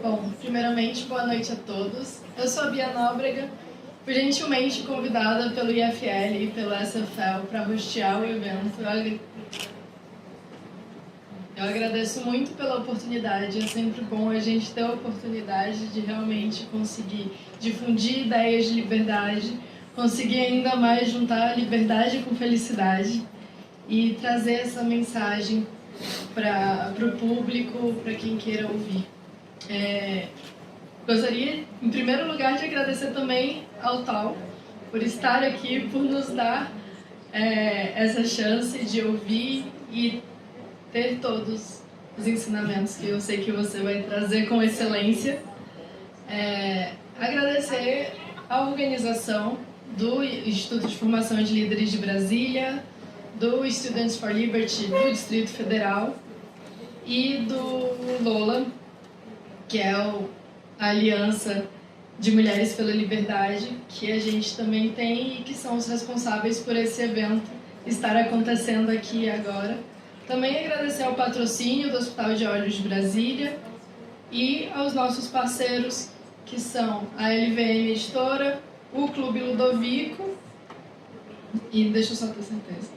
Bom, primeiramente, boa noite a todos. Eu sou a Bia Nóbrega, fui gentilmente convidada pelo IFL e pelo SFL para hostear o evento. Eu agradeço muito pela oportunidade, é sempre bom a gente ter a oportunidade de realmente conseguir difundir ideias de liberdade, conseguir ainda mais juntar liberdade com felicidade e trazer essa mensagem para o público, para quem queira ouvir. Gostaria, em primeiro lugar, de agradecer também ao Tal por estar aqui, por nos dar essa chance de ouvir e ter todos os ensinamentos que eu sei que você vai trazer com excelência. Agradecer à organização do Instituto de Formação de Líderes de Brasília, do Students for Liberty do Distrito Federal e do LOLA, que é a Aliança de Mulheres pela Liberdade, que a gente também tem e que são os responsáveis por esse evento estar acontecendo aqui agora. Também agradecer ao patrocínio do Hospital de Olhos de Brasília e aos nossos parceiros, que são a LVM Editora, o Clube Ludovico e deixa eu só ter certeza.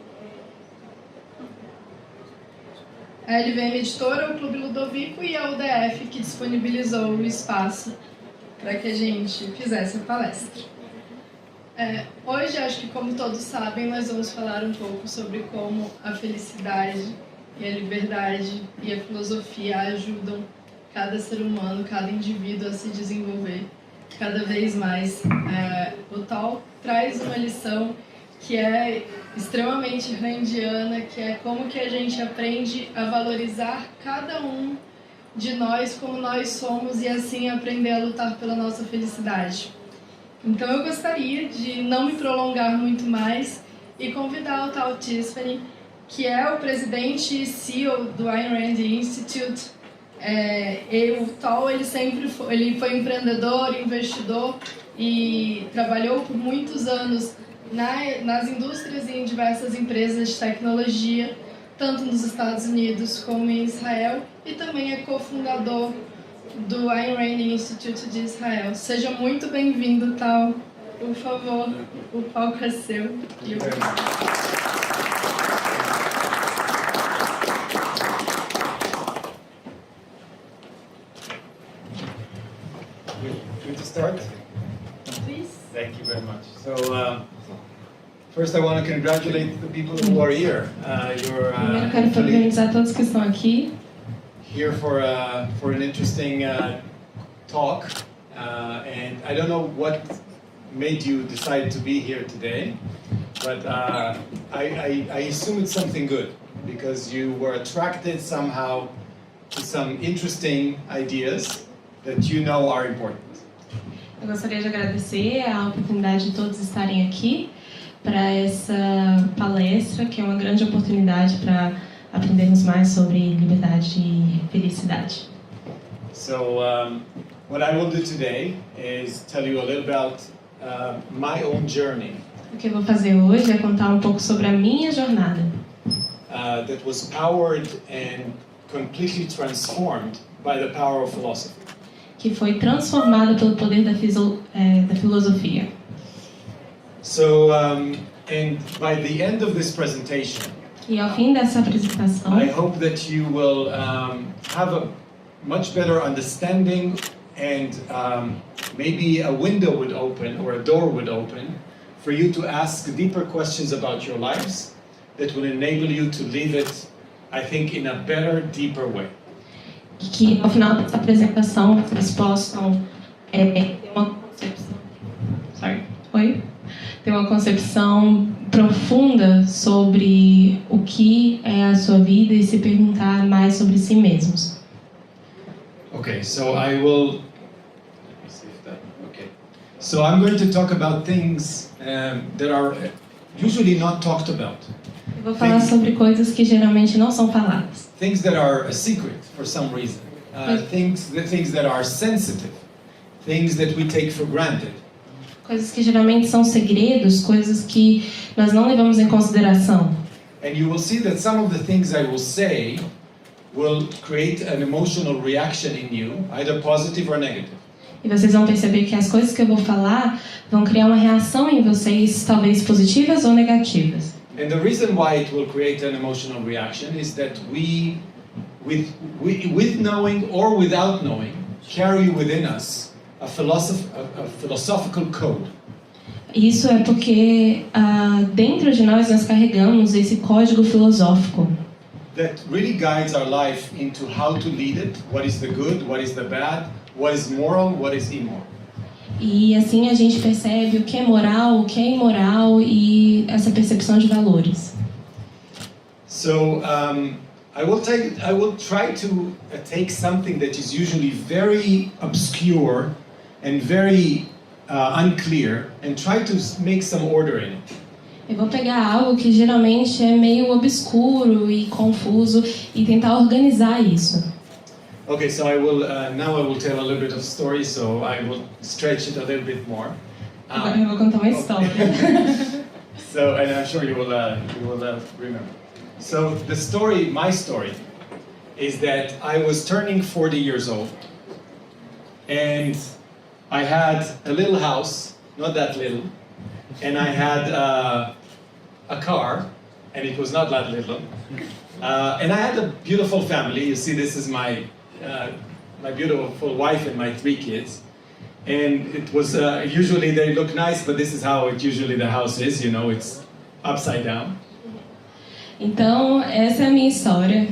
A LVM Editora, o Clube Ludovico e a UDF, que disponibilizou o espaço para que a gente fizesse a palestra. Hoje, acho que como todos sabem, nós vamos falar um pouco sobre como a felicidade e a liberdade e a filosofia ajudam cada ser humano, cada indivíduo a se desenvolver cada vez mais. O Tal traz uma lição que é extremamente randiana, que é como que a gente aprende a valorizar cada um de nós como nós somos e assim aprender a lutar pela nossa felicidade. Então eu gostaria de não me prolongar muito mais e convidar o Tal Tsfany, que é o presidente e CEO do Ayn Rand Institute. O Tal ele foi empreendedor, investidor e trabalhou por muitos anos nas indústrias e em diversas empresas de tecnologia, tanto nos Estados Unidos como em Israel, e também é cofundador do Ayn Rand Institute de Israel. Seja muito bem-vindo, Tal. Por favor, o palco é seu. Good to start? Please. Thank you very much. So, first I want to congratulate the people who are here. Primeiro quero parabenizar todos que estão aqui. Here for an interesting talk, and I don't know what made you decide to be here today, but I assume it's something good, because you were attracted somehow to some interesting ideas that you know are important. Eu gostaria de agradecer a oportunidade de todos estarem aqui para essa palestra, que é uma grande oportunidade para aprendermos mais sobre liberdade e felicidade. So, what I will do today is tell you a little about my own journey. O que eu vou fazer hoje é contar um pouco sobre a minha jornada. That was powered and completely transformed by the power of philosophy. Que foi transformada pelo poder da filosofia. So, and by the end of this presentation, E ao fim dessa apresentação, I hope that you will have a much better understanding, and maybe a window would open or a door would open for you to ask deeper questions about your lives that will enable you to live it, I think, in a better, deeper way. que ao final dessa apresentação vocês possam ter uma concepção, ter uma concepção profunda sobre o que é a sua vida e se perguntar mais sobre si mesmos. Okay, so I will. Let me see if that. Okay, so I'm going to talk about things that are usually not talked about. Eu vou falar sobre coisas que geralmente não são faladas. Things that are a secret for some reason. Things that are sensitive. Things that we take for granted. Coisas que geralmente são segredos, coisas que nós não levamos em consideração. And you will see that some of the things I will say will create an emotional reaction in you, either positive or negative. E vocês vão perceber que as coisas que eu vou falar vão criar uma reação em vocês, talvez positivas ou negativas. And the reason why it will create an emotional reaction is that we with knowing or without knowing, carry within us a philosophical code. Isso é porque dentro de nós carregamos esse código filosófico. That really guides our life into how to lead it, what is the good, what is the bad, what is moral, what is immoral. E assim a gente percebe o que é moral, o que é imoral e essa percepção de valores. So I will try to take something that is usually very obscure and very unclear and try to make some order in it. Eu vou pegar algo que geralmente é meio obscuro e confuso e tentar organizar isso. Okay, so now I will tell a little bit of story, so I will stretch it a little bit more. Agora eu vou contar uma história. So, and I'm sure you will remember. So my story, is that I was turning 40 years old, and I had a little house, not that little, and I had a car, and it was not that little, and I had a beautiful family. You see, this is my beautiful wife and my 3 kids, and it was usually they look nice, but this is how usually the house is. You know, it's upside down. Então, essa é a minha história.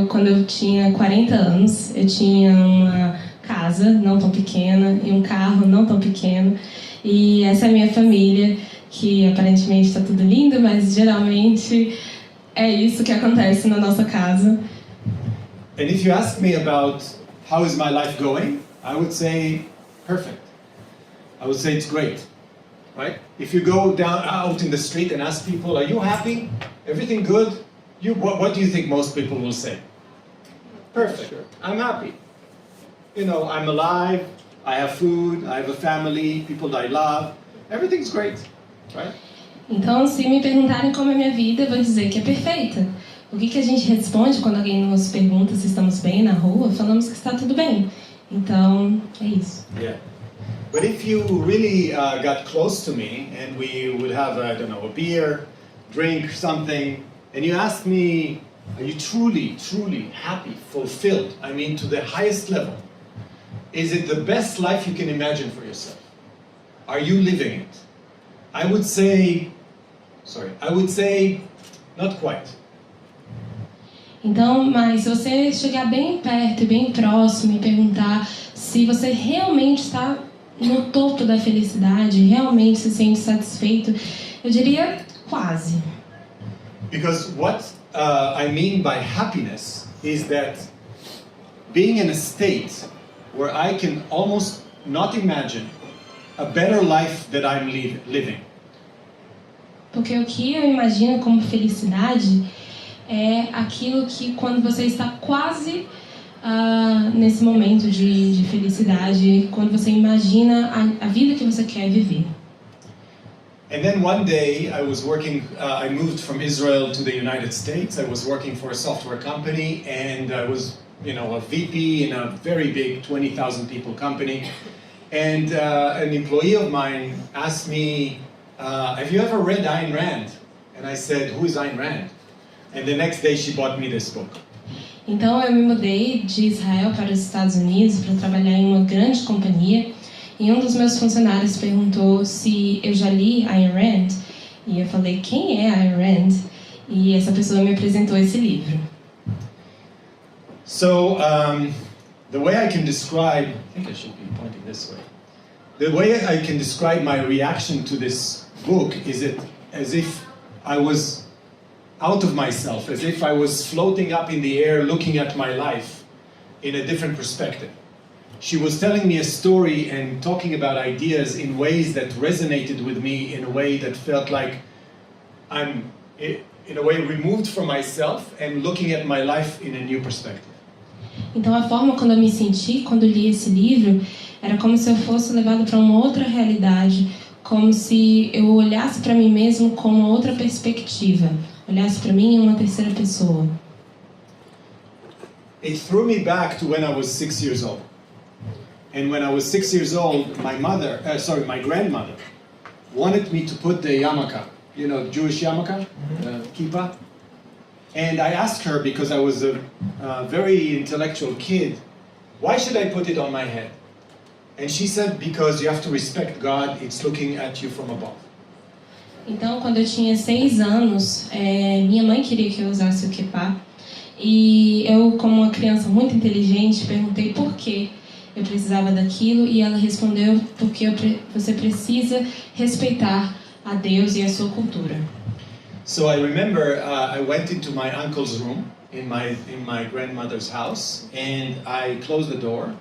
Quando eu tinha 40 anos, eu tinha uma casa não tão pequena e um carro não tão pequeno. E essa é a minha família, que aparentemente está tudo lindo, mas geralmente é isso que acontece na nossa casa. And if you ask me about how is my life going, I would say perfect. I would say it's great, right? If you go out in the street and ask people, are you happy? Everything good? What do you think most people will say? Perfect. I'm happy. You know, I'm alive, I have food, I have a family, people I love. Everything's great, right? Então, se me perguntarem como é a minha vida, eu vou dizer que é perfeita. O que a gente responde quando alguém nos pergunta se estamos bem na rua? Falamos que está tudo bem. Então, é isso. Yeah. But if you really got close to me and we would have, I don't know, a beer, drink something, and you ask me, are you truly, truly happy, fulfilled? I mean, to the highest level. Is it the best life you can imagine for yourself? Are you living it? I would say, not quite. Então, mas se você chegar bem perto e bem próximo e perguntar se você realmente está no topo da felicidade, realmente se sente satisfeito, eu diria quase. Because what I mean by happiness is that being in a state where I can almost not imagine a better life that I'm living. Porque o que eu imagino como felicidade é aquilo que quando você está quase nesse momento de felicidade, quando você imagina a vida que você quer viver. And then one day I was working, I moved from Israel to the United States. I was working for a software company and I was, you know, a VP in a very big 20,000 people company. And an employee of mine asked me, have you ever read Ayn Rand? And I said, who is Ayn Rand? And the next day she bought me this book. Então eu me mudei de Israel para os Estados Unidos para trabalhar em uma grande companhia. E um dos meus funcionários perguntou se eu já li Ayn Rand. E eu falei, quem é Ayn Rand? E essa pessoa me apresentou esse livro. So, the way I can describe, I think I should be pointing this way. The way I can describe my reaction to this book is as if I was out of myself, as if I was floating up in the air looking at my life in a different perspective. She was telling me a story and talking about ideas in ways that resonated with me in a way that felt like I'm, in a way, removed from myself and looking at my life in a new perspective. Então a forma quando eu me senti, quando eu li esse livro, era como se eu fosse levado para uma outra realidade, como se eu olhasse para mim mesmo com uma outra perspectiva, olhasse para mim em uma terceira pessoa. it threw me back to when I was 6 years old. And when I was 6 years old, my grandmother wanted me to put the yarmulke, you know, Jewish yarmulke, kippah. And I asked her, because I was a very intellectual kid, why should I put it on my head? And she said, because you have to respect God, it's looking at you from above. Então, quando eu tinha 6 anos, minha mãe queria que eu usasse o kippah. E eu, como uma criança muito inteligente, perguntei por que eu precisava daquilo. E ela respondeu, porque você precisa respeitar a Deus e a sua cultura. So I remember I went into my uncle's room in my grandmother's house, and I closed the door,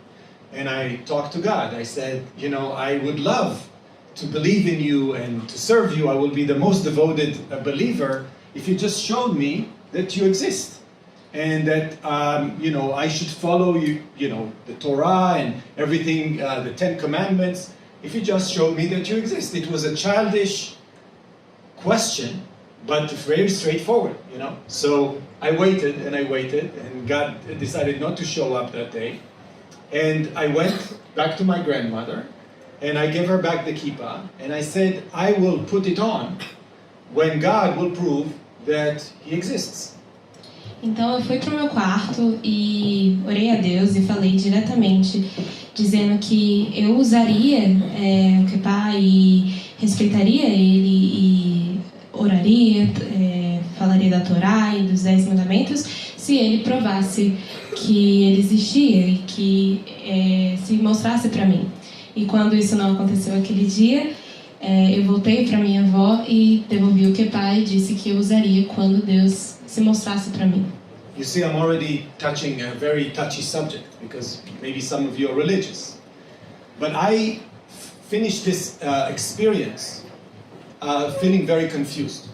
and I talked to God. I said, you know, I would love to believe in you and to serve you. I will be the most devoted believer if you just showed me that you exist, and that you know, I should follow you know, the Torah and everything, the 10 Commandments. If you just showed me that you exist. It was a childish question, but very straightforward, you know. So I waited, and God decided not to show up that day. And I went back to my grandmother, and I gave her back the kippah, and I said, I will put it on when God will prove that He exists. Então eu fui para o meu quarto e orei a Deus e falei diretamente, dizendo que eu usaria o kippah e respeitaria Ele e oraria, falaria da Torá e dos 10 mandamentos, se Ele provasse que Ele existia e que se mostrasse para mim. E quando isso não aconteceu aquele dia, eu voltei para minha avó e devolvi o kippah e disse que eu usaria quando Deus se mostrasse para mim. You see, I'm already touching a very touchy subject, because maybe some of you are religious. But I finished this experience feeling very confused,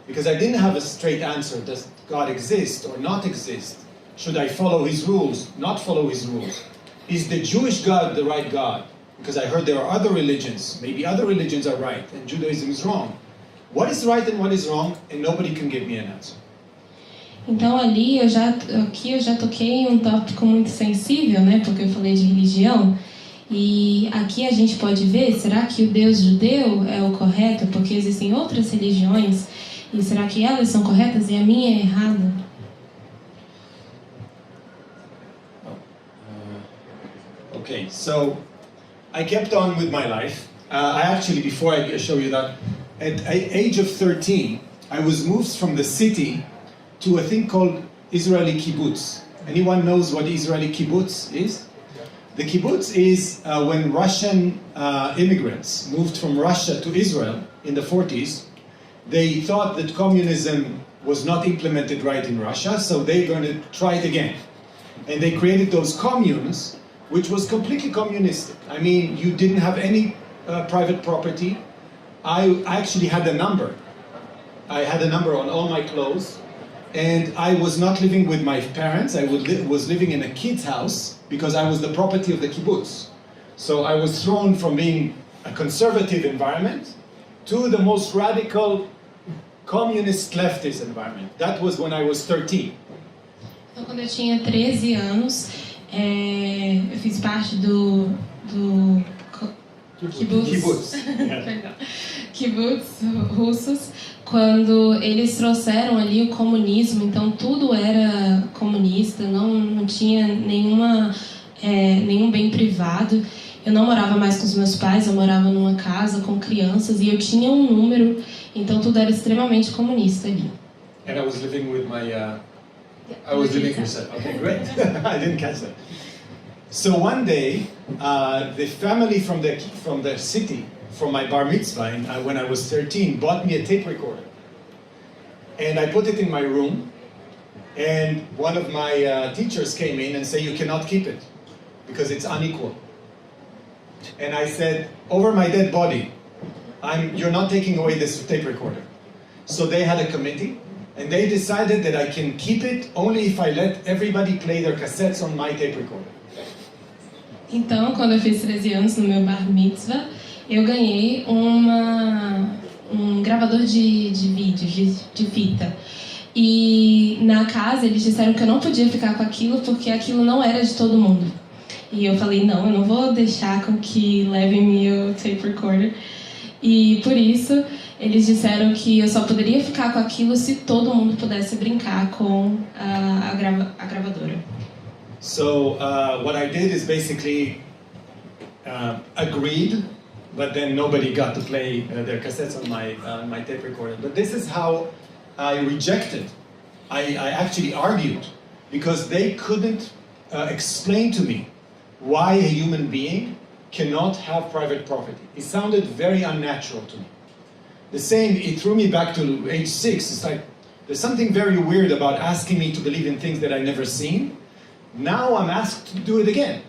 because I didn't have a straight answer. Does God exist or not exist? Should I follow His rules, not follow His rules? Is the Jewish God the right God? Because I heard there are other religions. Maybe other religions are right and Judaism is wrong. What is right and what is wrong? And nobody can give me an answer. Então aqui eu já toquei em um tópico muito sensível, né? Porque eu falei de religião. E aqui a gente pode ver, será que o Deus judeu é o correto? Porque existem outras religiões. E será que elas são corretas e a minha é errada? Okay, so I kept on with my life. I actually, before I show you that, at age of 13, I was moved from the city to a thing called Israeli kibbutz. Anyone knows what Israeli kibbutz is? The kibbutz is when Russian immigrants moved from Russia to Israel in the 40s. They thought that communism was not implemented right in Russia, so they're going to try it again. And they created those communes, which was completely communistic. I mean, you didn't have any private property. I actually had a number. I had a number on all my clothes. And I was not living with my parents. I was living in a kid's house because I was the property of the kibbutz. So I was thrown from being a conservative environment to the most radical communist leftist environment. That was when I was 13. Então, quando eu tinha 13 anos, eu fiz parte do kibbutz, kibbutz russos, quando eles trouxeram ali o comunismo. Então tudo era comunista, não tinha nenhum bem privado. Eu não morava mais com os meus pais, eu morava numa casa com crianças e eu tinha um número, então tudo era extremamente comunista ali. And I was living with my I was living with myself. Okay, great. I didn't catch that. So one day, the family from the city, from my bar mitzvah, when I was 13, bought me a tape recorder. And I put it in my room, and one of my teachers came in and said, you cannot keep it, because it's unequal. And I said, over my dead body, you're not taking away this tape recorder. So they had a committee, and they decided that I can keep it only if I let everybody play their cassettes on my tape recorder. Então, quando eu fiz 13 anos no meu bar mitzvah, eu ganhei um gravador de vídeo, de fita. E na casa eles disseram que eu não podia ficar com aquilo porque aquilo não era de todo mundo. E eu falei, não, eu não vou deixar com que levem meu tape recorder. E por isso eles disseram que eu só poderia ficar com aquilo se todo mundo pudesse brincar com a gravadora. So what I did is basically agreed, but then nobody got to play their cassettes on my tape recorder. But this is how I rejected. I actually argued because they couldn't explain to me why a human being cannot have private property. It sounded very unnatural to me. The same, it threw me back to age 6. It's like, there's something very weird about asking me to believe in things that I've never seen. Now I'm asked to do it again,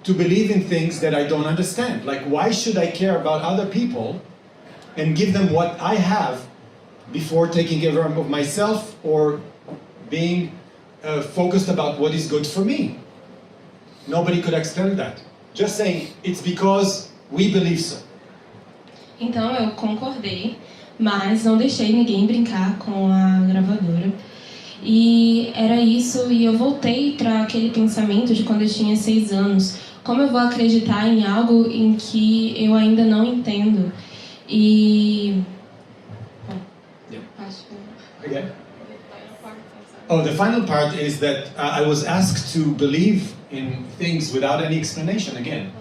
to believe in things that I don't understand. Like, why should I care about other people and give them what I have before taking care of myself or being focused about what is good for me? Nobody could explain that. Just saying, it's because we believe so. Então eu concordei, mas não deixei ninguém brincar com a gravadora. E era isso, e eu voltei para aquele pensamento de quando eu tinha 6 anos. Como eu vou acreditar em algo em que eu ainda não entendo? E... Okay. Oh, the final part is that I was asked to believe in things without any explanation again.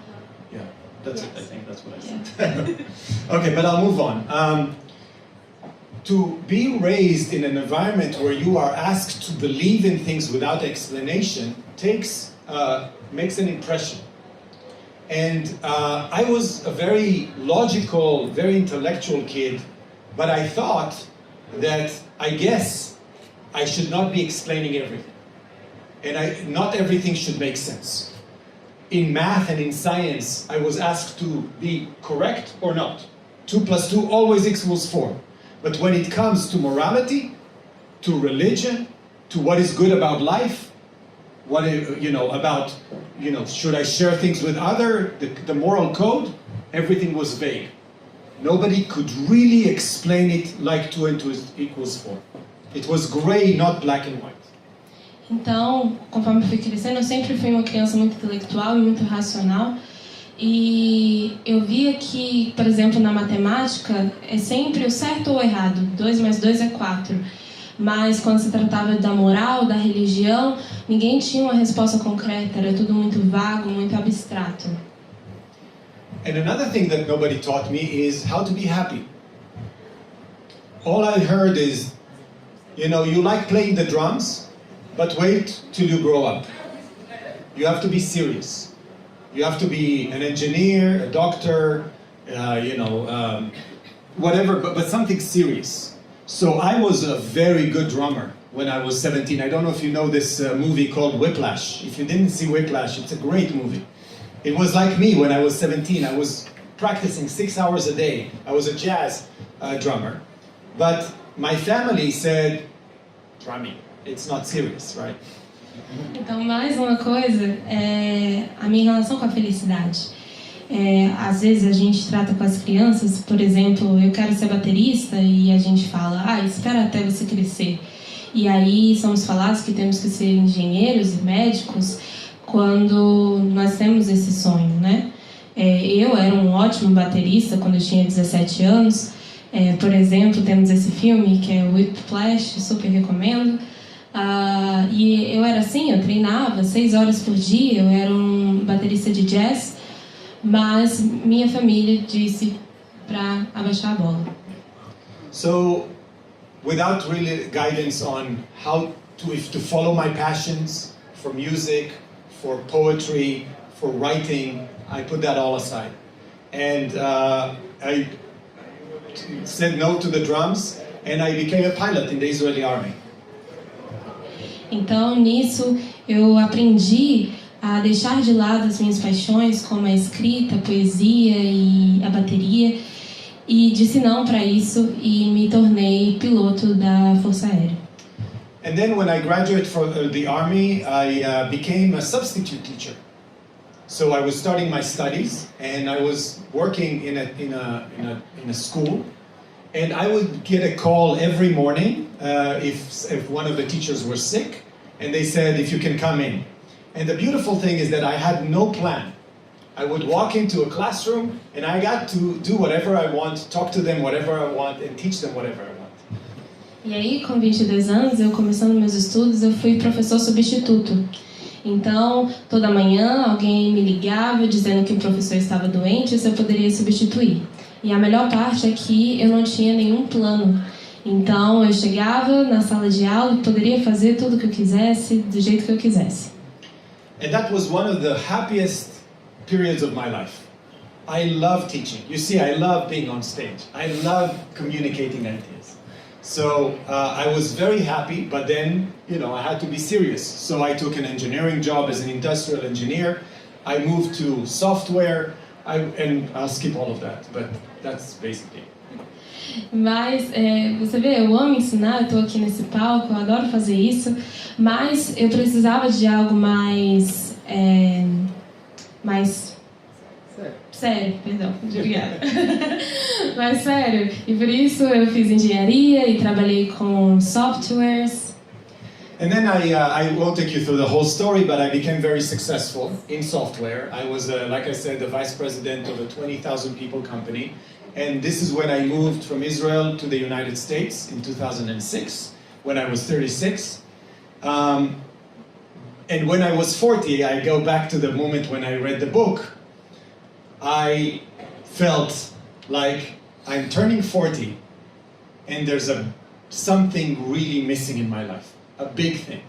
Yeah, that's it. I think that's what I said. Okay, but I'll move on. To be raised in an environment where you are asked to believe in things without explanation makes an impression. And I was a very logical, very intellectual kid, but I thought that I guess I should not be explaining everything. And not everything should make sense. In math and in science, I was asked to be correct or not. 2 + 2 always equals 4. But when it comes to morality, to religion, to what is good about life, should I share things with the moral code, everything was vague. Nobody could really explain it like 2 and 2 equals 4. It was gray, not black and white. Então, conforme eu fui crescendo, eu sempre fui uma criança muito intelectual e muito racional. E eu via que, por exemplo, na matemática, é sempre o certo ou o errado. 2 + 2 é 4. Mas quando se tratava da moral, da religião, ninguém tinha uma resposta concreta. Era tudo muito vago, muito abstrato. And another thing that nobody taught me is how to be happy. All I heard is, you like playing the drums, but wait till you grow up. You have to be serious. You have to be an engineer, a doctor, whatever, but something serious. So I was a very good drummer when I was 17. I don't know if you know this movie called Whiplash. If you didn't see Whiplash, it's a great movie. It was like me when I was 17. I was practicing 6 hours a day. I was a jazz drummer. But my family said, drumming, it's not serious, right? Então, mais uma coisa é a minha relação com a felicidade. Às vezes a gente trata com as crianças, por exemplo, eu quero ser baterista e a gente fala, espera até você crescer. E aí somos falados que temos que ser engenheiros e médicos quando nós temos esse sonho, né? Eu era um ótimo baterista quando eu tinha 17 anos. Por exemplo, temos esse filme que é Whiplash, super recomendo. E eu era assim, eu treinava 6 horas por dia, eu era um baterista de jazz, mas minha família disse para abaixar a bola. So, without really guidance on how to follow my passions for music, for poetry, for writing, I put that all aside. And I said no to the drums, and I became a pilot in the Israeli army. Então, nisso, eu aprendi a deixar de lado as minhas paixões, como a escrita, a poesia e a bateria, e disse não para isso e me tornei piloto da Força Aérea. And then when I graduated from the army, I became a substitute teacher. So I was starting my studies, and I was working in a school, And I would get a call every morning if one of the teachers were sick, and they said, if you can come in. And the beautiful thing is that I had no plan. I would walk into a classroom, and I got to do whatever I want, talk to them whatever I want, and teach them whatever I want. E aí, com 22 anos, eu começando meus estudos, eu fui professor substituto. Então, toda manhã, alguém me ligava dizendo que o professor estava doente e se eu poderia substituir. E a melhor parte é que eu não tinha nenhum plano. Então, eu chegava na sala de aula e poderia fazer tudo o que eu quisesse, do jeito que eu quisesse. And that was one of the happiest periods of my life. I love teaching. You see, I love being on stage. I love communicating ideas. So I was very happy, but then, I had to be serious. So I took an engineering job as an industrial engineer. I moved to software, and I'll skip all of that, but that's basically it. Mas, você vê, eu amo ensinar, eu estou aqui nesse palco, eu adoro fazer isso, mas eu precisava de algo mais sério, perdão, obrigada. Mais sério, e por isso eu fiz engenharia e trabalhei com softwares. And then I won't take you through the whole story, but I became very successful in software. I was, like I said, the vice president of a 20,000 people company. And this is when I moved from Israel to the United States in 2006, when I was 36. And when I was 40, I go back to the moment when I read the book. I felt like I'm turning 40, and there's something really missing in my life. A big thing.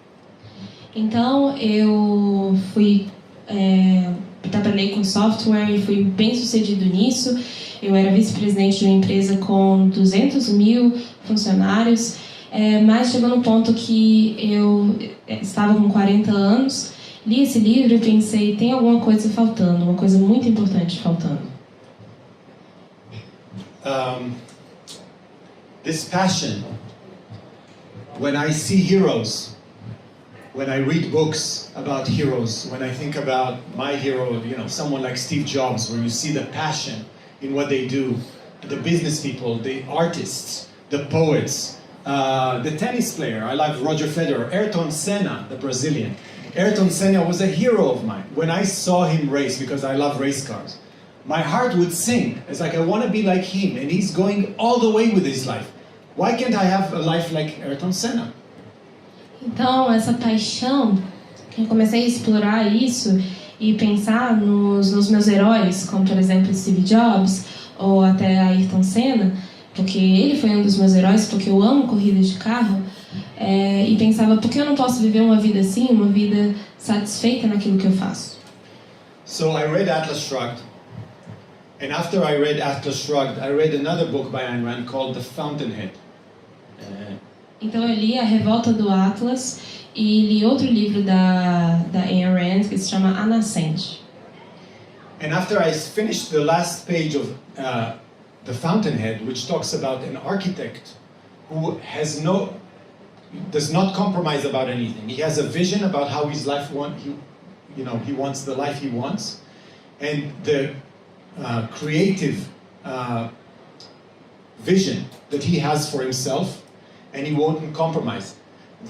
Então eu trabalhei com software e fui bem sucedido nisso. Eu era vice-presidente de uma empresa com 200 mil funcionários, mas chegou no ponto que eu estava com 40 anos, li esse livro e pensei, tem alguma coisa faltando, uma coisa muito importante faltando. This passion. When I see heroes, when I read books about heroes, when I think about my hero, someone like Steve Jobs, where you see the passion in what they do, the business people, the artists, the poets, the tennis player. I love Roger Federer, Ayrton Senna, the Brazilian. Ayrton Senna was a hero of mine. When I saw him race, because I love race cars, my heart would sing. It's like, I want to be like him, and he's going all the way with his life. Why can't I have a life like Ayrton Senna? Então, essa paixão, eu comecei a explorar isso e pensar nos meus heróis, como por exemplo Steve Jobs ou até Ayrton Senna, porque ele foi um dos meus heróis, porque eu amo corrida de carro, e pensava, por que eu não posso viver uma vida assim, uma vida satisfeita naquilo que eu faço? So I read Atlas Shrugged. And after I read Atlas Shrugged, I read another book by Ayn Rand called The Fountainhead. Então eu li A Revolta do Atlas e li outro livro da Ayn Rand que se chama A Nascente. And after I finished the last page of The Fountainhead, which talks about an architect who does not compromise about anything. He has a vision about how his life he wants the life he wants, and the creative vision that he has for himself, and he won't compromise.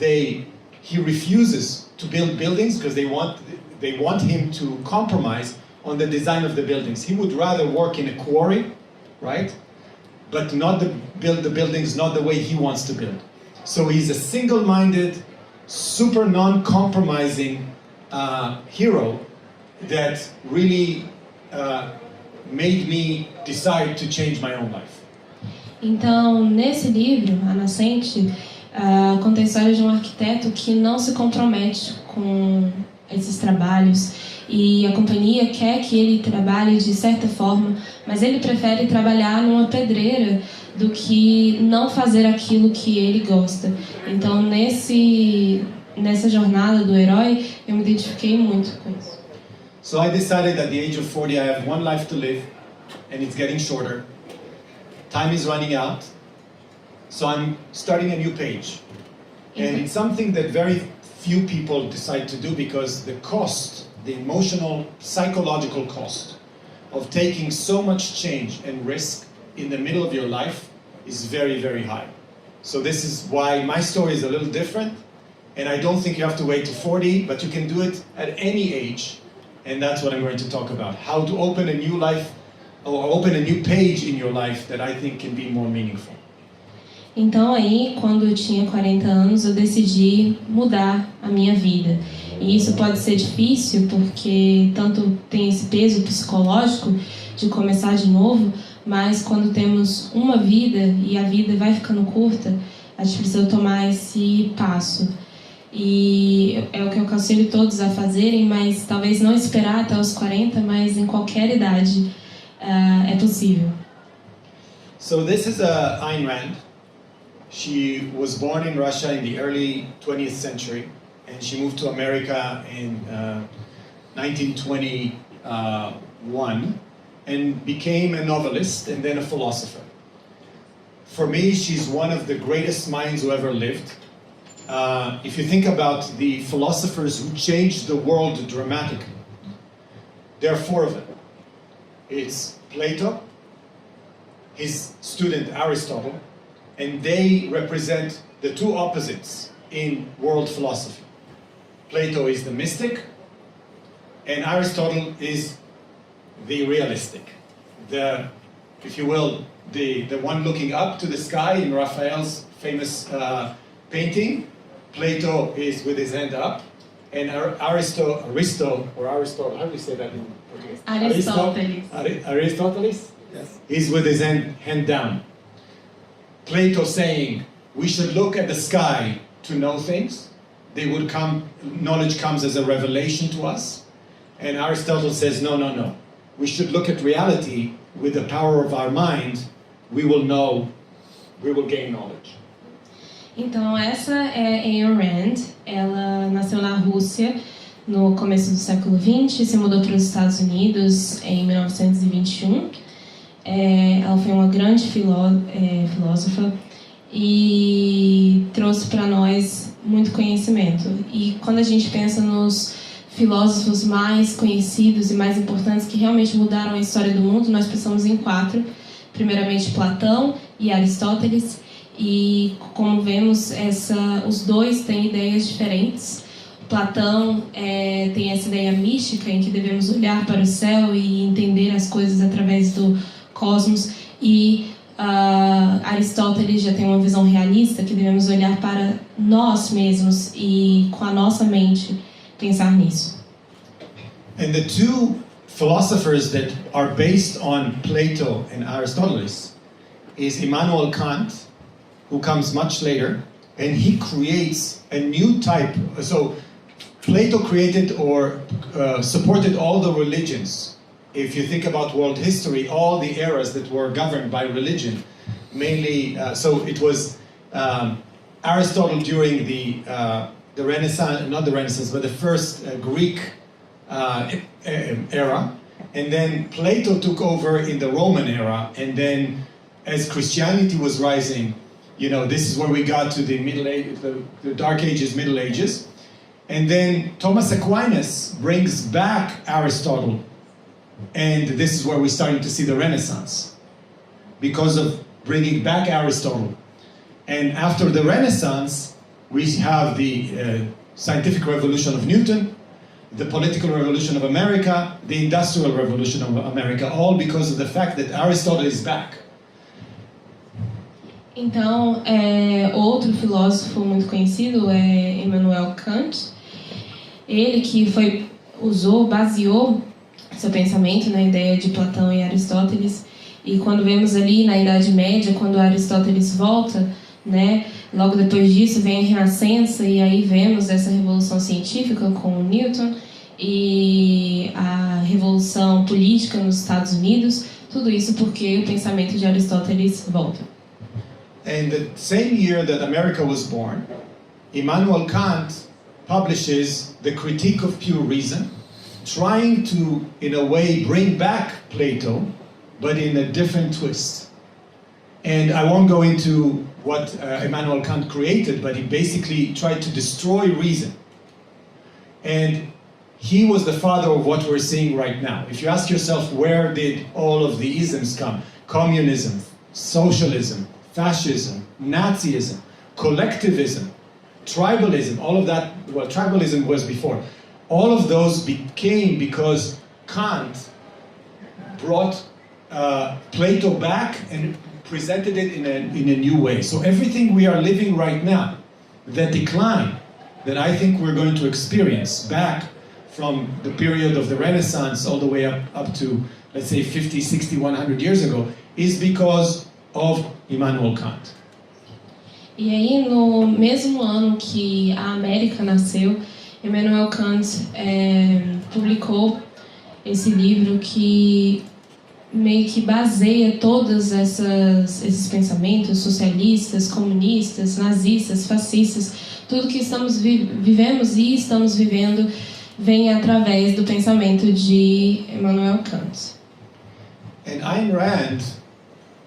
He refuses to build buildings because they want him to compromise on the design of the buildings. He would rather work in a quarry, right? But not build the buildings not the way he wants to build. So he's a single-minded, super non-compromising hero that really made me decide to change my own life. Então, nesse livro, A Nascente, conta a história de um arquiteto que não se compromete com esses trabalhos e a companhia quer que ele trabalhe de certa forma, mas ele prefere trabalhar numa pedreira do que não fazer aquilo que ele gosta. Então, nessa jornada do herói, eu me identifiquei muito com isso. So I decided at the age of 40 I have one life to live, and it's getting shorter. Time is running out, so I'm starting a new page. And it's something that very few people decide to do because the cost, the emotional, psychological cost of taking so much change and risk in the middle of your life is very, very high. So this is why my story is a little different, and I don't think you have to wait to 40, but you can do it at any age, and that's what I'm going to talk about. How to open a new life, or open a new page in your life that I think can be more meaningful. Então aí, quando eu tinha 40 anos, eu decidi mudar a minha vida. E isso pode ser difícil, porque tanto tem esse peso psicológico de começar de novo, mas quando temos uma vida e a vida vai ficando curta, a gente precisa tomar esse passo. E é o que eu aconselho todos a fazerem, mas talvez não esperar até os 40, mas em qualquer idade é possível. So this is Ayn Rand. She was born in Russia in the early 20th century, and she moved to America in 1921 and became a novelist and then a philosopher. For me, she's one of the greatest minds who ever lived. If you think about the philosophers who changed the world dramatically, there are four of them. It's Plato, his student Aristotle, and they represent the two opposites in world philosophy. Plato is the mystic, and Aristotle is the realistic. If you will, the one looking up to the sky in Raphael's famous painting. Plato is with his hand up, and Aristotle, how do you say that in Portuguese? Aristoteles? Yes. He's with his hand down. Plato saying, we should look at the sky to know things. Knowledge comes as a revelation to us. And Aristotle says, no. We should look at reality with the power of our mind. We will gain knowledge. Então essa é Ayn Rand. Ela nasceu na Rússia no começo do século XX, se mudou para os Estados Unidos em 1921. Ela foi uma grande filósofa e trouxe para nós muito conhecimento. E quando a gente pensa nos filósofos mais conhecidos e mais importantes que realmente mudaram a história do mundo, nós pensamos em quatro. Primeiramente Platão e Aristóteles. E como vemos, os dois têm ideias diferentes. Platão tem essa ideia mística em que devemos olhar para o céu e entender as coisas através do cosmos, e Aristóteles já tem uma visão realista que devemos olhar para nós mesmos e com a nossa mente pensar nisso. And the two philosophers that are based on Plato and Aristotle is Immanuel Kant, who comes much later, and he creates a new type. So Plato created or supported all the religions. If you think about world history, all the eras that were governed by religion, mainly, so it was Aristotle during the Renaissance, not the Renaissance, but the first Greek era, and then Plato took over in the Roman era, and then as Christianity was rising, this is where we got to the Middle Age, the Dark Ages, Middle Ages, and then Thomas Aquinas brings back Aristotle. And this is where we're starting to see the Renaissance, because of bringing back Aristotle. And after the Renaissance, we have the scientific revolution of Newton, the political revolution of America, the industrial revolution of America, all because of the fact that Aristotle is back. Então, outro filósofo muito conhecido é Immanuel Kant. Ele que baseou seu pensamento na ideia de Platão e Aristóteles, e quando vemos ali na Idade Média, quando Aristóteles volta, logo depois disso vem a Renascença, e aí vemos essa revolução científica com Newton e a revolução política nos Estados Unidos, tudo isso porque o pensamento de Aristóteles volta. And the same year that America was born, Immanuel Kant publishes The Critique of Pure Reason, trying to, in a way, bring back Plato, but in a different twist. And I won't go into what Immanuel Kant created, but he basically tried to destroy reason. And he was the father of what we're seeing right now. If you ask yourself, where did all of the isms come? Communism, socialism, fascism, Nazism, collectivism, tribalism, all of that, well, tribalism was before. All of those became because Kant brought Plato back and presented it in a new way. So everything we are living right now, the decline that I think we're going to experience back from the period of the Renaissance all the way up to, let's say, 50, 60, 100 years ago, is because of Immanuel Kant. E aí, no mesmo ano que a América nasceu, Immanuel Kant publicou esse livro que meio que baseia todos esses pensamentos socialistas, comunistas, nazistas, fascistas, tudo que vivemos e estamos vivendo vem através do pensamento de Immanuel Kant. And Ayn Rand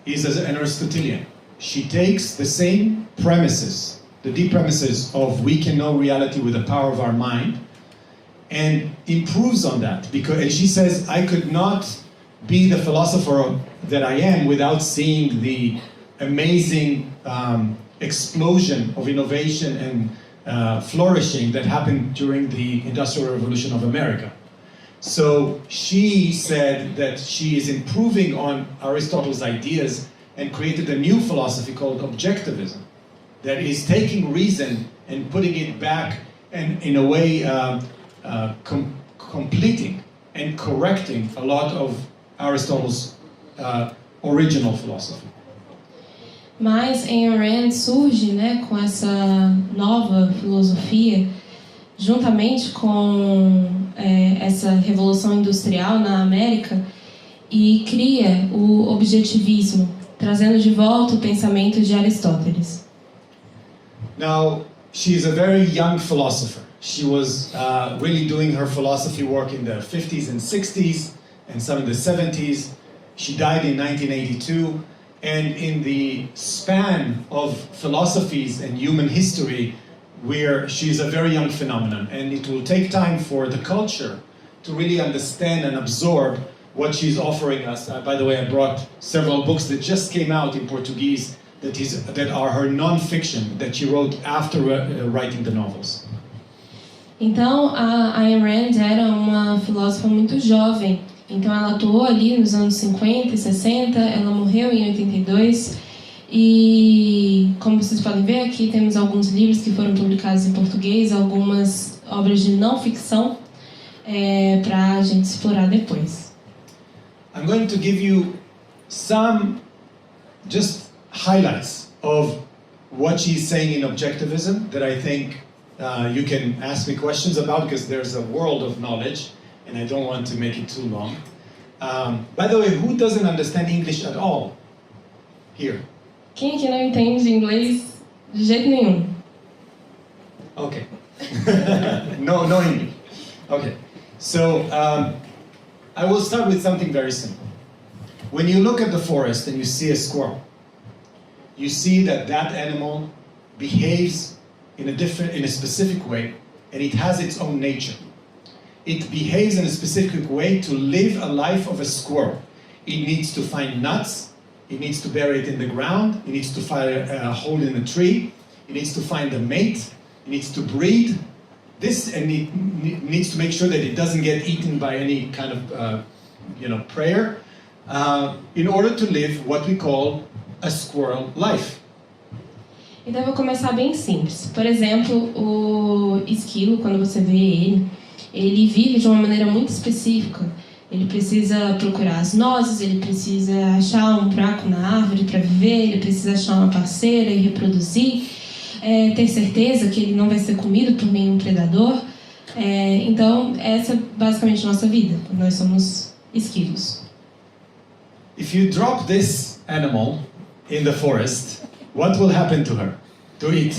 is an Aristotelian. She takes the same premises, the deep premises of we can know reality with the power of our mind, and improves on that. And she says, I could not be the philosopher that I am without seeing the amazing explosion of innovation and flourishing that happened during the Industrial Revolution of America. So she said that she is improving on Aristotle's ideas and created a new philosophy called Objetivism that is taking reason and putting it back and in a way completing and correcting a lot of Aristotle's original philosophy. Mas Ayn Rand surge, né, com essa nova filosofia, juntamente com essa revolução industrial na América, e cria o objetivismo, trazendo de volta o pensamento de Aristóteles. Now, she is a very young philosopher. She was really doing her philosophy work in the 50s and 60s and some in the 70s. She died in 1982. And in the span of philosophies and human history, she's a very young phenomenon. And it will take time for the culture to really understand and absorb what she's offering us. By the way, I brought several books that just came out in Portuguese that are her non-fiction that she wrote after writing the novels. Então, a Ayn Rand era uma filósofa muito jovem. Então, ela atuou ali nos anos 50 e 60, ela morreu em 82. E, como vocês podem ver, aqui temos alguns livros que foram publicados em português, algumas obras de não-ficção para a gente explorar depois. I'm going to give you some just highlights of what she's saying in Objectivism that I think you can ask me questions about because there's a world of knowledge and I don't want to make it too long. By the way, who doesn't understand English at all here? Quem que não entende inglês de jeito nenhum? Okay. No English. Okay. So I will start with something very simple. When you look at the forest and you see a squirrel, you see that animal behaves in a specific way, and it has its own nature. It behaves in a specific way to live a life of a squirrel. It needs to find nuts, it needs to bury it in the ground, it needs to find a hole in a tree, it needs to find a mate, it needs to breed, and it needs to make sure that it doesn't get eaten by any kind of prey, in order to live what we call a squirrel life. Então eu vou começar bem simples. Por exemplo, o esquilo, quando você vê ele vive de uma maneira muito específica. Ele precisa procurar as nozes, ele precisa achar um buraco na árvore para viver, ele precisa achar uma parceira e reproduzir, ter certeza que ele não vai ser comido por nenhum predador. Então, essa é basicamente a nossa vida. Nós somos esquilos. If you drop this animal in the forest, what will happen to her? To it?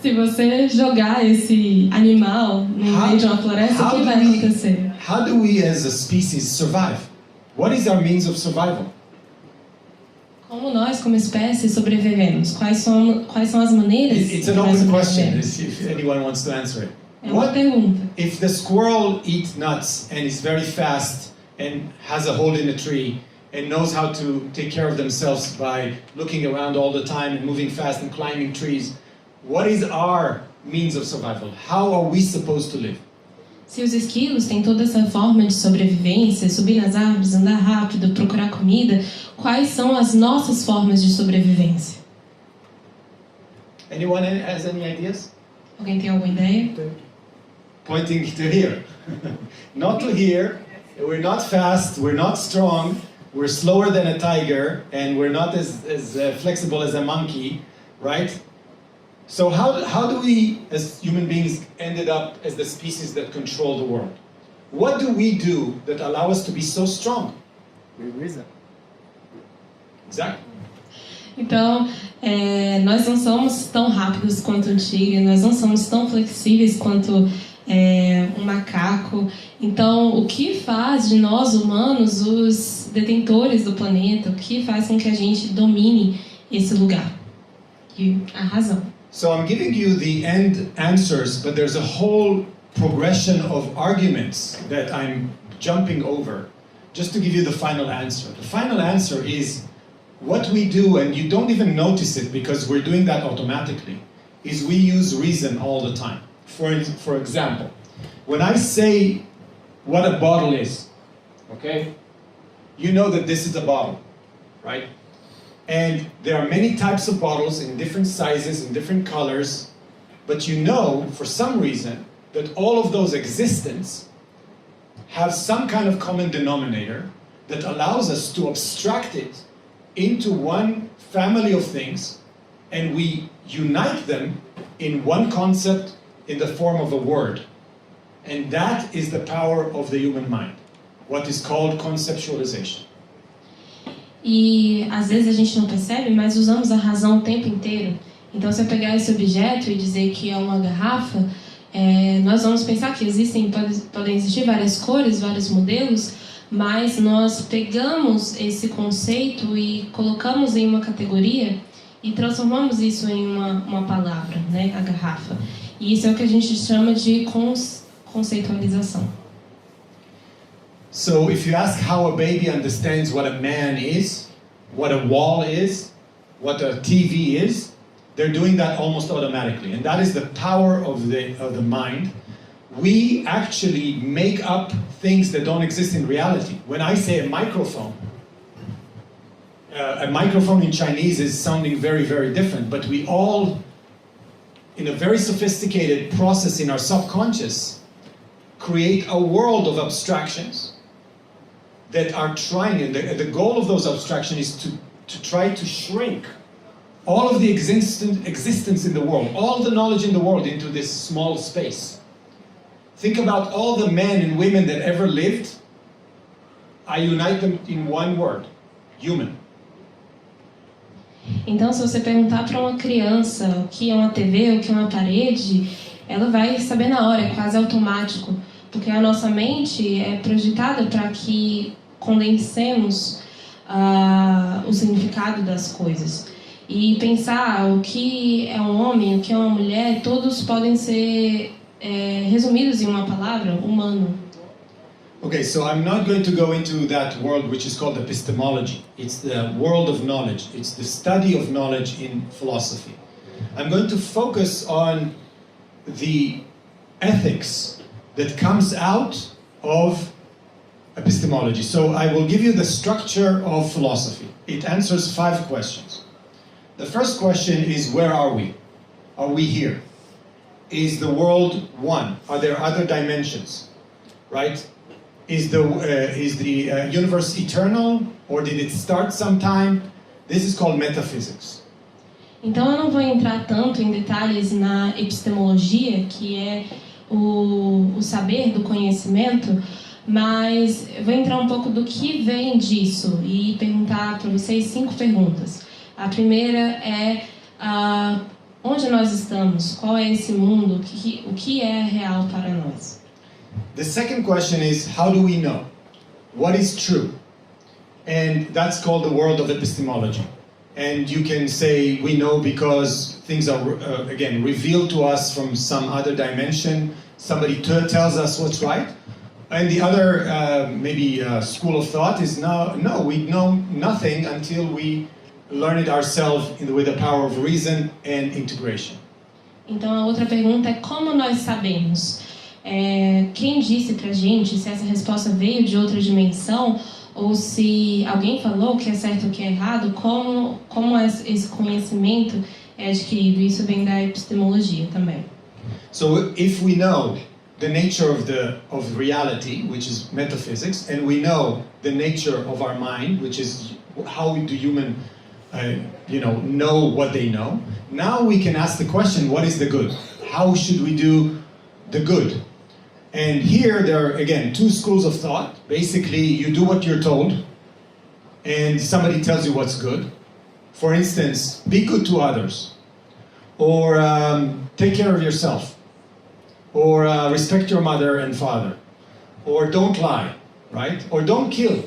Se você jogar esse animal no meio de uma floresta, o que vai acontecer? How do we as a species survive? What is our means of survival? Como nós, como espécie, sobrevivemos? Quais são as maneiras It's an open question, if anyone wants to answer it. É uma pergunta. If the squirrel eats nuts and is very fast and has a hole in a tree and knows how to take care of themselves by looking around all the time and moving fast and climbing trees. What is our means of survival? How are we supposed to live? Se os esquilos têm toda essa forma de sobrevivência, subir nas árvores, andar rápido, procurar comida, quais são as nossas formas de sobrevivência? Anyone has any ideas? Alguém tem alguma ideia? Pointing to here. Not to here. We're not fast, we're not strong, we're slower than a tiger, and we're not as flexible as a monkey, right? So how do we, as human beings, ended up as the species that control the world? What do we do that allow us to be so strong? Reason. Exactly. Então, nós não somos tão rápidos quanto um tigre, nós não somos tão flexíveis quanto um macaco. Então, o que faz de nós humanos os detentores do planeta? O que faz com que a gente domine esse lugar? E a razão. So I'm giving you the end answers, but there's a whole progression of arguments that I'm jumping over just to give you the final answer. The final answer is what we do, and you don't even notice it because we're doing that automatically, is we use reason all the time. For example, when I say what a bottle is, okay, you know that this is a bottle, right? And there are many types of bottles in different sizes, in different colors, but you know, for some reason, that all of those existents have some kind of common denominator that allows us to abstract it into one family of things, and we unite them in one concept in the form of a word. And that is the power of the human mind, what is called conceptualization. E às vezes a gente não percebe, mas usamos a razão o tempo inteiro. Então, se eu pegar esse objeto e dizer que é uma garrafa, nós vamos pensar que podem existir várias cores, vários modelos, mas nós pegamos esse conceito e colocamos em uma categoria e transformamos isso em uma palavra, né, a garrafa. E isso é o que a gente chama de conceitualização. So if you ask how a baby understands what a man is, what a wall is, what a TV is, they're doing that almost automatically. And that is the power of the mind. We actually make up things that don't exist in reality. When I say a microphone in Chinese is sounding very, very different, but we all, in a very sophisticated process in our subconscious, create a world of abstractions that are trying, and the goal of those abstractions is to try to shrink all of the existence in the world, all the knowledge in the world into this small space. Think about all the men and women that ever lived. I unite them in one word: human. Então, se você perguntar para uma criança o que é uma TV, o que é uma parede, ela vai saber na hora, é quase automático, porque a nossa mente é projetada para que condensemos o significado das coisas. E pensar o que é um homem, o que é uma mulher, todos podem ser resumidos em uma palavra: humano. Okay, so I'm not going to go into that world which is called epistemology. It's the world of knowledge. It's the study of knowledge in philosophy. I'm going to focus on the ethics that comes out of epistemology. So I will give you the structure of philosophy. It answers 5 questions. The first question is, where are we? Are we here? Is the world one? Are there other dimensions? Right? Is the universe eternal, or did it start sometime? This is called metaphysics. Então eu não vou entrar tanto em detalhes na epistemologia, que é o saber do conhecimento, mas eu vou entrar um pouco do que vem disso e perguntar para vocês 5 perguntas. A primeira é onde nós estamos, qual é esse mundo, o que é real para nós. The second question is, how do we know? What is true? And that's called the world of epistemology. And you can say we know because things are, again, revealed to us from some other dimension. Somebody tells us what's right. And the other school of thought is no, we know nothing until we learn it ourselves with the power of reason and integration. Então a outra pergunta é como nós sabemos? Quem disse pra gente se essa resposta veio de outra dimensão ou se alguém falou o que é certo e o que é errado? Como esse conhecimento é adquirido? Isso vem da epistemologia também. So if we know the nature of reality, which is metaphysics, and we know the nature of our mind, which is how do human know what they know. Now we can ask the question, what is the good? How should we do the good? And here there are, again, two schools of thought. Basically, you do what you're told, and somebody tells you what's good. For instance, be good to others, or take care of yourself, or respect your mother and father, or don't lie, right? Or don't kill.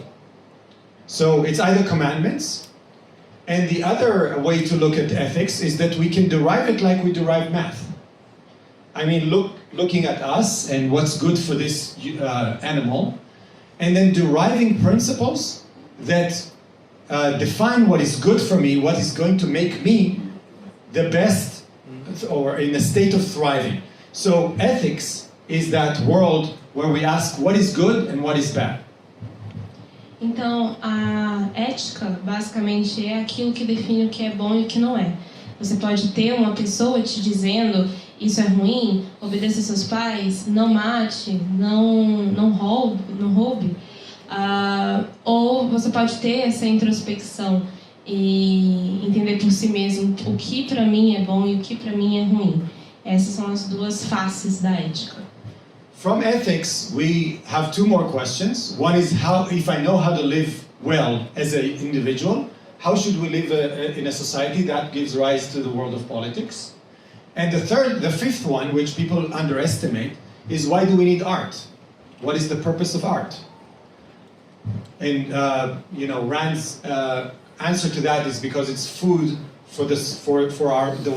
So it's either commandments. And the other way to look at ethics is that we can derive it like we derive math. I mean, looking at us and what's good for this animal, and then deriving principles that define what is good for me, what is going to make me the best or in a state of thriving. So ethics is that world where we ask what is good and what is bad. Então, a ética, basicamente, é aquilo que define o que é bom e o que não é. Você pode ter uma pessoa te dizendo isso é ruim, obedeça seus pais, não mate, não roube. Ou você pode ter essa introspecção e entender por si mesmo o que para mim é bom e o que para mim é ruim. Essas são as duas faces da ética. From ethics, we have two more questions. One is how, if I know how to live well as an individual, how should we live in a society that gives rise to the world of politics? And the fifth one, which people underestimate, is why do we need art? What is the purpose of art? And Rand's answer to that is because it's food for the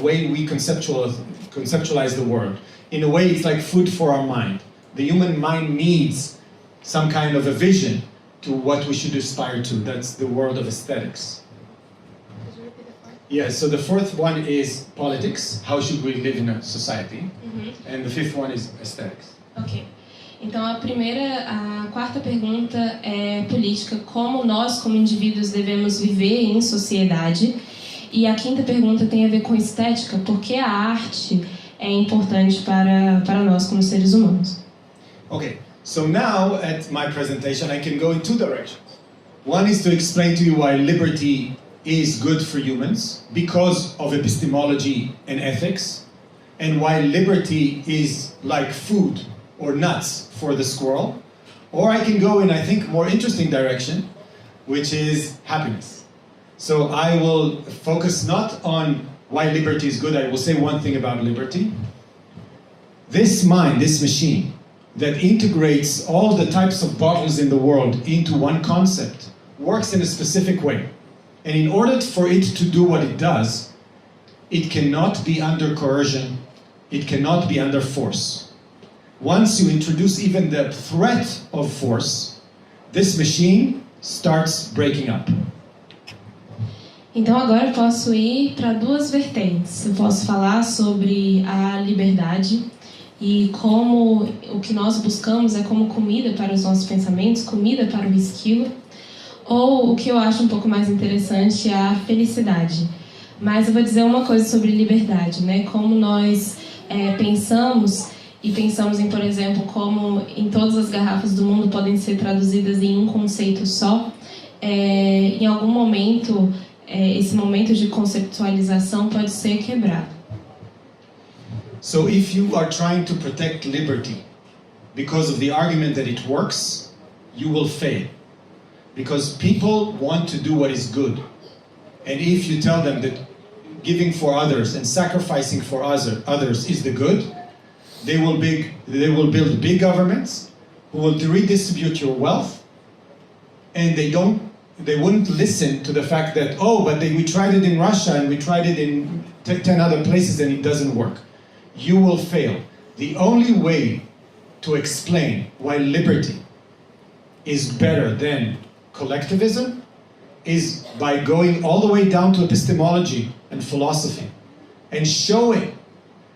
way we conceptualize the world. In a way, it's like food for our mind. The human mind needs some kind of a vision to what we should aspire to. That's the world of aesthetics. Could you repeat the fourth? Yeah, so the fourth one is politics. How should we live in a society? And the fifth one is aesthetics. Ok. Então a quarta pergunta é política, como nós como indivíduos devemos viver em sociedade. E a quinta pergunta tem a ver com estética, porque a arte é importante para nós como seres humanos. Okay, so now at my presentation I can go in two directions. One is to explain to you why liberty is good for humans because of epistemology and ethics, and why liberty is like food or nuts for the squirrel. Or I can go in, I think, more interesting direction, which is happiness. So I will focus not on why liberty is good. I will say one thing about liberty. This mind, this machine, that integrates all the types of bottles in the world into one concept, works in a specific way. And in order for it to do what it does, it cannot be under coercion, it cannot be under force. Once you introduce even the threat of force, this machine starts breaking up. Então agora eu posso ir para duas vertentes. Eu posso falar sobre a liberdade e como o que nós buscamos é como comida para os nossos pensamentos, comida para o esquilo, ou o que eu acho um pouco mais interessante é a felicidade. Mas eu vou dizer uma coisa sobre liberdade, né? Como nós pensamos em, por exemplo, como em todas as garrafas do mundo podem ser traduzidas em um conceito só. Em algum momento, esse momento de conceptualização pode ser quebrado. So if you are trying to protect liberty because of the argument that it works, you will fail. Because people want to do what is good. And if you tell them that giving for others and sacrificing for others is the good, they will build big governments who will redistribute your wealth, and they wouldn't listen to the fact that, we tried it in Russia and we tried it in 10 other places and it doesn't work. You will fail. The only way to explain why liberty is better than collectivism is by going all the way down to epistemology and philosophy and showing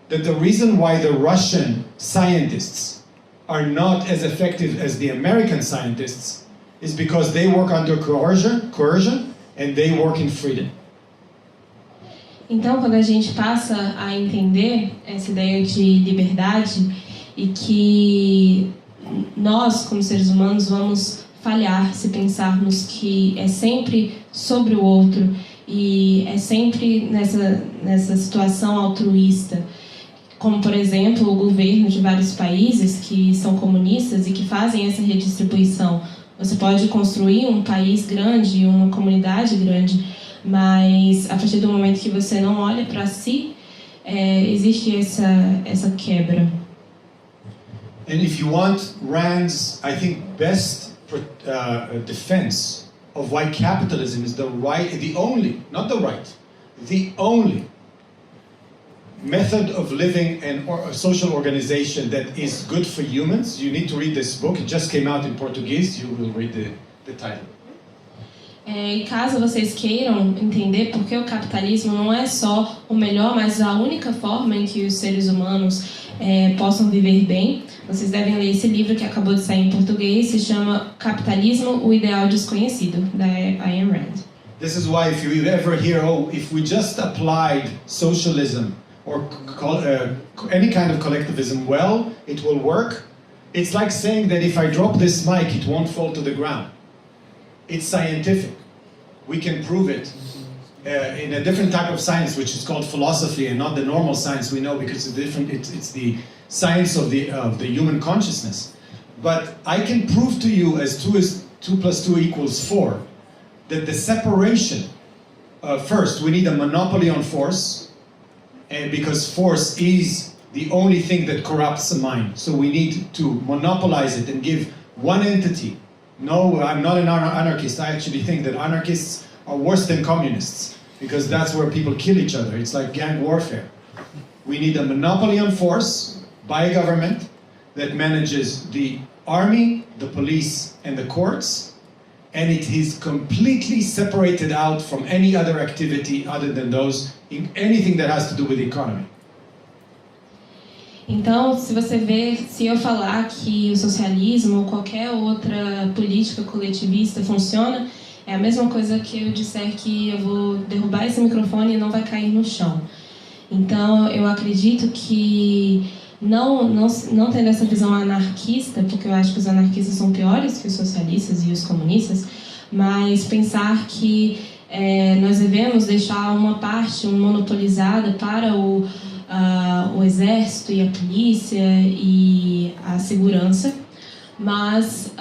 that the reason why the Russian scientists are not as effective as the American scientists is because they work under coercion and they work in freedom. Então, quando a gente passa a entender essa ideia de liberdade e que nós, como seres humanos, vamos falhar se pensarmos que é sempre sobre o outro e é sempre nessa situação altruísta, como, por exemplo, o governo de vários países que são comunistas e que fazem essa redistribuição. Você pode construir um país grande, uma comunidade grande, mas a partir do momento que você não olha para si, existe essa quebra. And if you want Rand's, I think, best defense of why capitalism is the only method of living and social organization that is good for humans, you need to read this book. It just came out in Portuguese. You will read the title. E caso vocês queiram entender por que o capitalismo não é só o melhor, mas a única forma em que os seres humanos possam viver bem, vocês devem ler esse livro que acabou de sair em português, se chama Capitalismo, o Ideal Desconhecido, da Ayn Rand. This is why if you ever hear, if we just applied socialism or any kind of collectivism, well, it will work. It's like saying that if I drop this mic, it won't fall to the ground. It's scientific. We can prove it in a different type of science, which is called philosophy, and not the normal science we know, because it's the science of the human consciousness. But I can prove to you, as 2 plus 2 equals 4, that the separation, first, we need a monopoly on force, and because force is the only thing that corrupts the mind. So we need to monopolize it and give one entity. No, I'm not an anarchist. I actually think that anarchists are worse than communists, because that's where people kill each other. It's like gang warfare. We need a monopoly on force by a government that manages the army, the police, and the courts, and it is completely separated out from any other activity other than those, in anything that has to do with the economy. Então, se eu falar que o socialismo ou qualquer outra política coletivista funciona, é a mesma coisa que eu disser que eu vou derrubar esse microfone e não vai cair no chão. Então, eu acredito que não tendo essa visão anarquista, porque eu acho que os anarquistas são piores que os socialistas e os comunistas, mas pensar que nós devemos deixar uma parte monopolizada para o exército e a polícia e a segurança, mas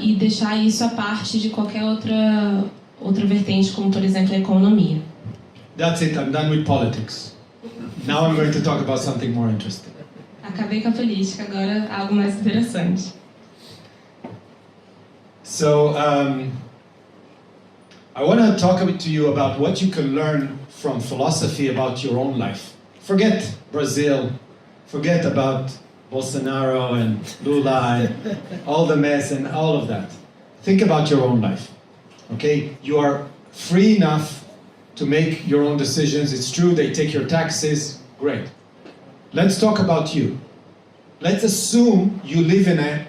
e deixar isso à parte de qualquer outra vertente, como por exemplo a economia. That's it. I'm done with politics. Now I'm going to talk about something more interesting. Acabei com a política, agora algo mais interessante. So I want to talk a bit to you about what you can learn from philosophy about your own life. Forget Brazil, forget about Bolsonaro and Lula and all the mess and all of that. Think about your own life, okay? You are free enough to make your own decisions. It's true, they take your taxes, great. Let's talk about you. Let's assume you live in a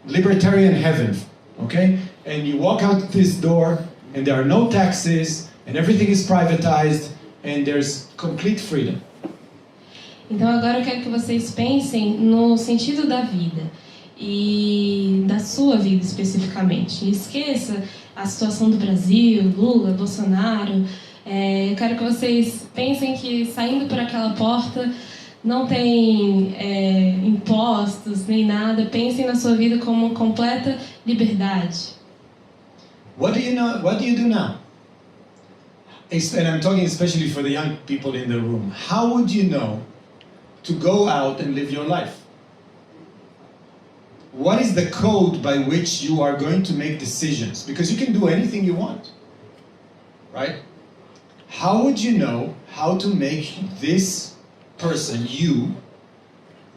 libertarian heaven, okay? And you walk out this door and there are no taxes and everything is privatized and there's complete freedom. Então agora eu quero que vocês pensem no sentido da vida e da sua vida especificamente. E esqueça a situação do Brasil, Lula, Bolsonaro. Eu quero que vocês pensem que saindo por aquela porta não tem impostos nem nada. Pensem na sua vida como uma completa liberdade. What do you do now? And I'm talking especially for the young people in the room. How would you know to go out and live your life? What is the code by which you are going to make decisions? Because you can do anything you want, right? How would you know how to make this person, you,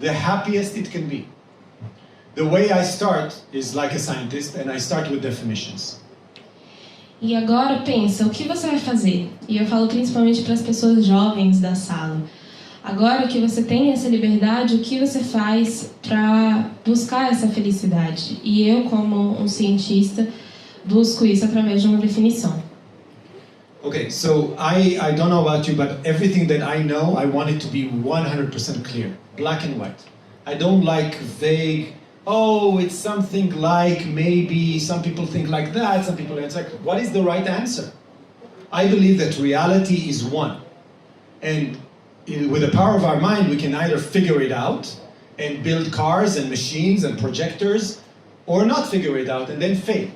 the happiest it can be? the way I start is like a scientist, and I start with definitions. E agora pensa, o que você vai fazer? E eu falo principalmente para as pessoas jovens da sala. Agora que você tem essa liberdade, o que você faz para buscar essa felicidade? E eu, como um cientista, busco isso através de uma definição. Okay, so I don't know about you, but everything that I know, I want it to be 100% clear, black and white. I don't like vague, oh, it's something like, maybe, some people think like that, some people, it's like, what is the right answer? I believe that reality is one. And with the power of our mind, we can either figure it out and build cars and machines and projectors, or not figure it out and then fail,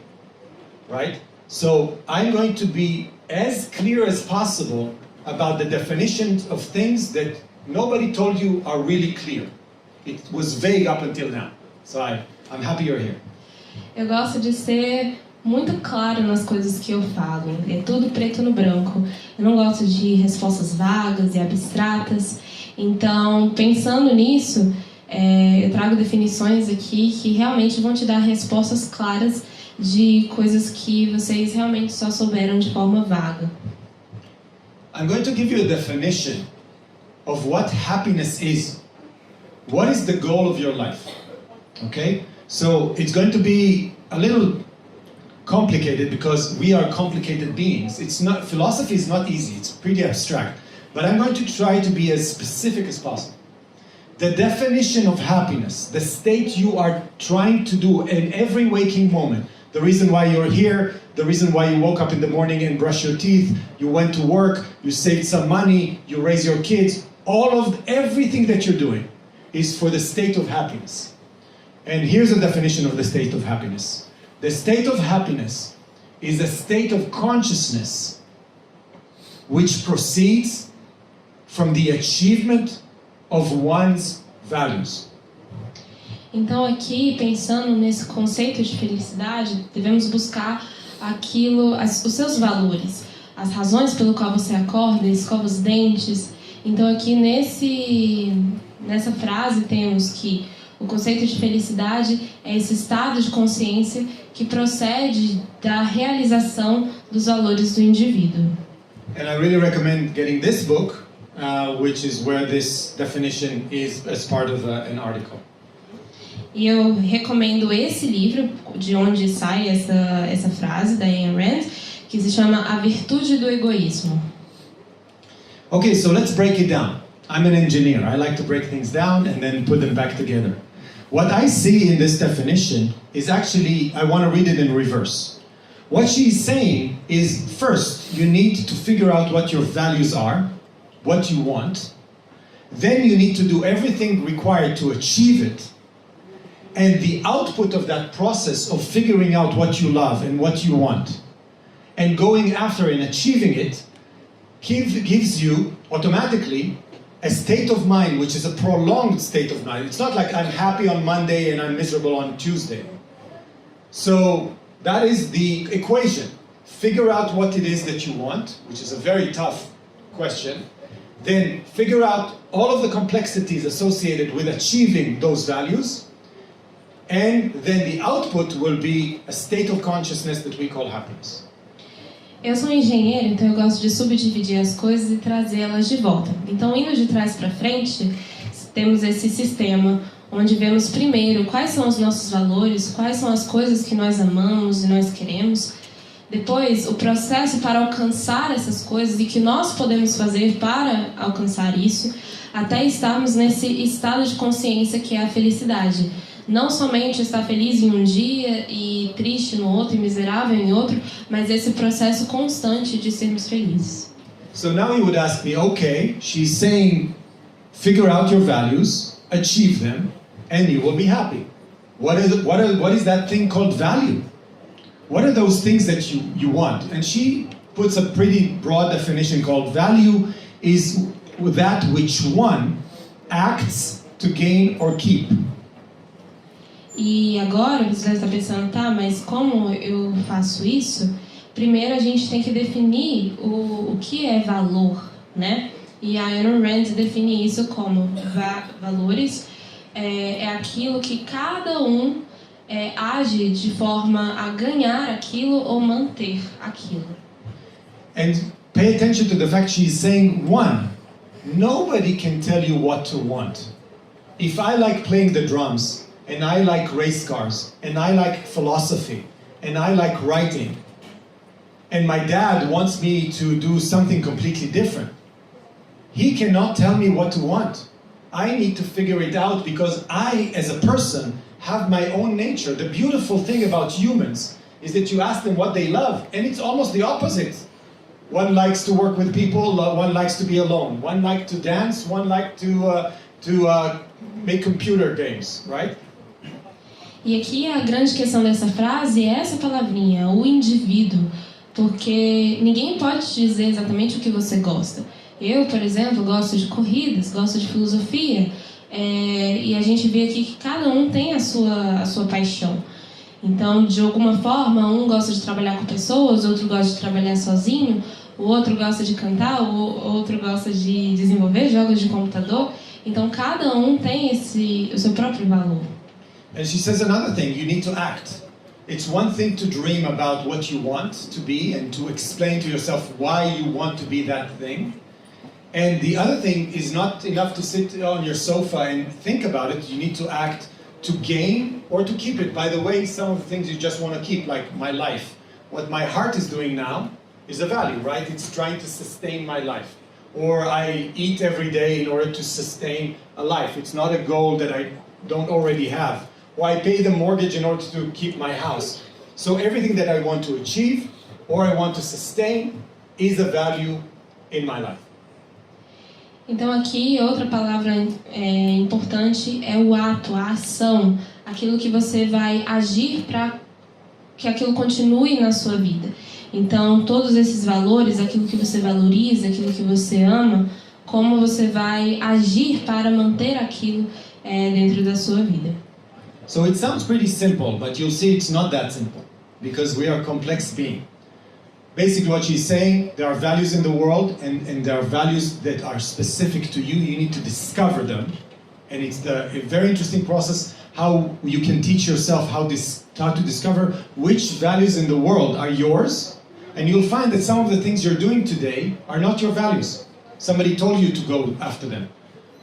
right? So I'm going to be as clear as possible about the definitions of things that nobody told you are really clear. It was vague up until now. So I'm happy you're here. Eu gosto de ser muito claro nas coisas que eu falo. É tudo preto no branco. Eu não gosto de respostas vagas e abstratas. Então, pensando nisso, eu trago definições aqui que realmente vão te dar respostas claras de coisas que vocês realmente só souberam de forma vaga. I'm going to give you a definition of what happiness is. What is the goal of your life? Okay? So it's going to be a little complicated because we are complicated beings. Philosophy is not easy, it's pretty abstract. But I'm going to try to be as specific as possible. The definition of happiness, the state you are trying to do in every waking moment, the reason why you're here, the reason why you woke up in the morning and brushed your teeth, you went to work, you saved some money, you raise your kids, everything that you're doing is for the state of happiness. And here's a definition of the state of happiness. The state of happiness is a state of consciousness which proceeds from the achievement of one's values. Então aqui, pensando nesse conceito de felicidade, devemos buscar os seus valores, as razões pelo qual você acorda, escova os dentes. Então aqui nessa frase temos que o conceito de felicidade é esse estado de consciência que procede da realização dos valores do indivíduo. And I really recommend getting this book, which is where this definition is as part of an article. E eu recomendo esse livro, de onde sai essa frase da Ayn Rand, que se chama A Virtude do Egoísmo. Okay, so let's break it down. I'm an engineer. I like to break things down and then put them back together. What I see in this definition is actually, I want to read it in reverse. What she's saying is, first, you need to figure out what your values are, what you want. Then you need to do everything required to achieve it. And the output of that process of figuring out what you love and what you want and going after and achieving it gives you automatically a state of mind which is a prolonged state of mind. It's not like I'm happy on Monday and I'm miserable on Tuesday. So that is the equation. Figure out what it is that you want, which is a very tough question. Then figure out all of the complexities associated with achieving those values. And then the output will be a state of consciousness that we call happiness. Eu sou engenheiro, então eu gosto de subdividir as coisas e trazê-las de volta. Então, indo de trás para frente, temos esse sistema onde vemos primeiro quais são os nossos valores, quais são as coisas que nós amamos e nós queremos. Depois, o processo para alcançar essas coisas e que nós podemos fazer para alcançar isso, até estarmos nesse estado de consciência que é a felicidade. Não somente estar feliz em um dia e triste no outro e miserável em outro, mas esse processo constante de sermos felizes. So now you would ask me, okay, she's saying figure out your values, achieve them, and you will be happy. What is that thing called value? What are those things that you want? And she puts a pretty broad definition called value is that which one acts to gain or keep. E agora você deve estar pensando, tá, mas como eu faço isso? Primeiro a gente tem que definir o que é valor, né? E a Ayn Rand define isso como valores é aquilo que cada um age de forma a ganhar aquilo ou manter aquilo. And pay attention to the fact she's saying one. Nobody can tell you what to want. If I like playing the drums, and I like race cars, and I like philosophy, and I like writing, and my dad wants me to do something completely different, he cannot tell me what to want. I need to figure it out because I, as a person, have my own nature. The beautiful thing about humans is that you ask them what they love, and it's almost the opposite. One likes to work with people, one likes to be alone. One likes to dance, one likes to make computer games, right? E aqui a grande questão dessa frase é essa palavrinha, o indivíduo, porque ninguém pode te dizer exatamente o que você gosta. Eu, por exemplo, gosto de corridas, gosto de filosofia, e a gente vê aqui que cada um tem a sua paixão. Então, de alguma forma, um gosta de trabalhar com pessoas, outro gosta de trabalhar sozinho, o outro gosta de cantar, o outro gosta de desenvolver jogos de computador. Então, cada um tem o seu próprio valor. And she says another thing, you need to act. It's one thing to dream about what you want to be and to explain to yourself why you want to be that thing. And the other thing is not enough to sit on your sofa and think about it. You need to act to gain or to keep it. By the way, some of the things you just want to keep, like my life. What my heart is doing now is a value, right? It's trying to sustain my life. Or I eat every day in order to sustain a life. It's not a goal that I don't already have. Or I pay the mortgage in order to keep my house. So everything that I want to achieve or I want to sustain is a value in my life. Então aqui outra palavra importante é o ato, a ação, aquilo que você vai agir para que aquilo continue na sua vida. Então todos esses valores, aquilo que você valoriza, aquilo que você ama, como você vai agir para manter aquilo dentro da sua vida. So it sounds pretty simple, but you'll see it's not that simple because we are complex beings. Basically what she's saying, there are values in the world and there are values that are specific to you. You need to discover them. And it's a very interesting process how you can teach yourself how to discover which values in the world are yours. And you'll find that some of the things you're doing today are not your values. Somebody told you to go after them.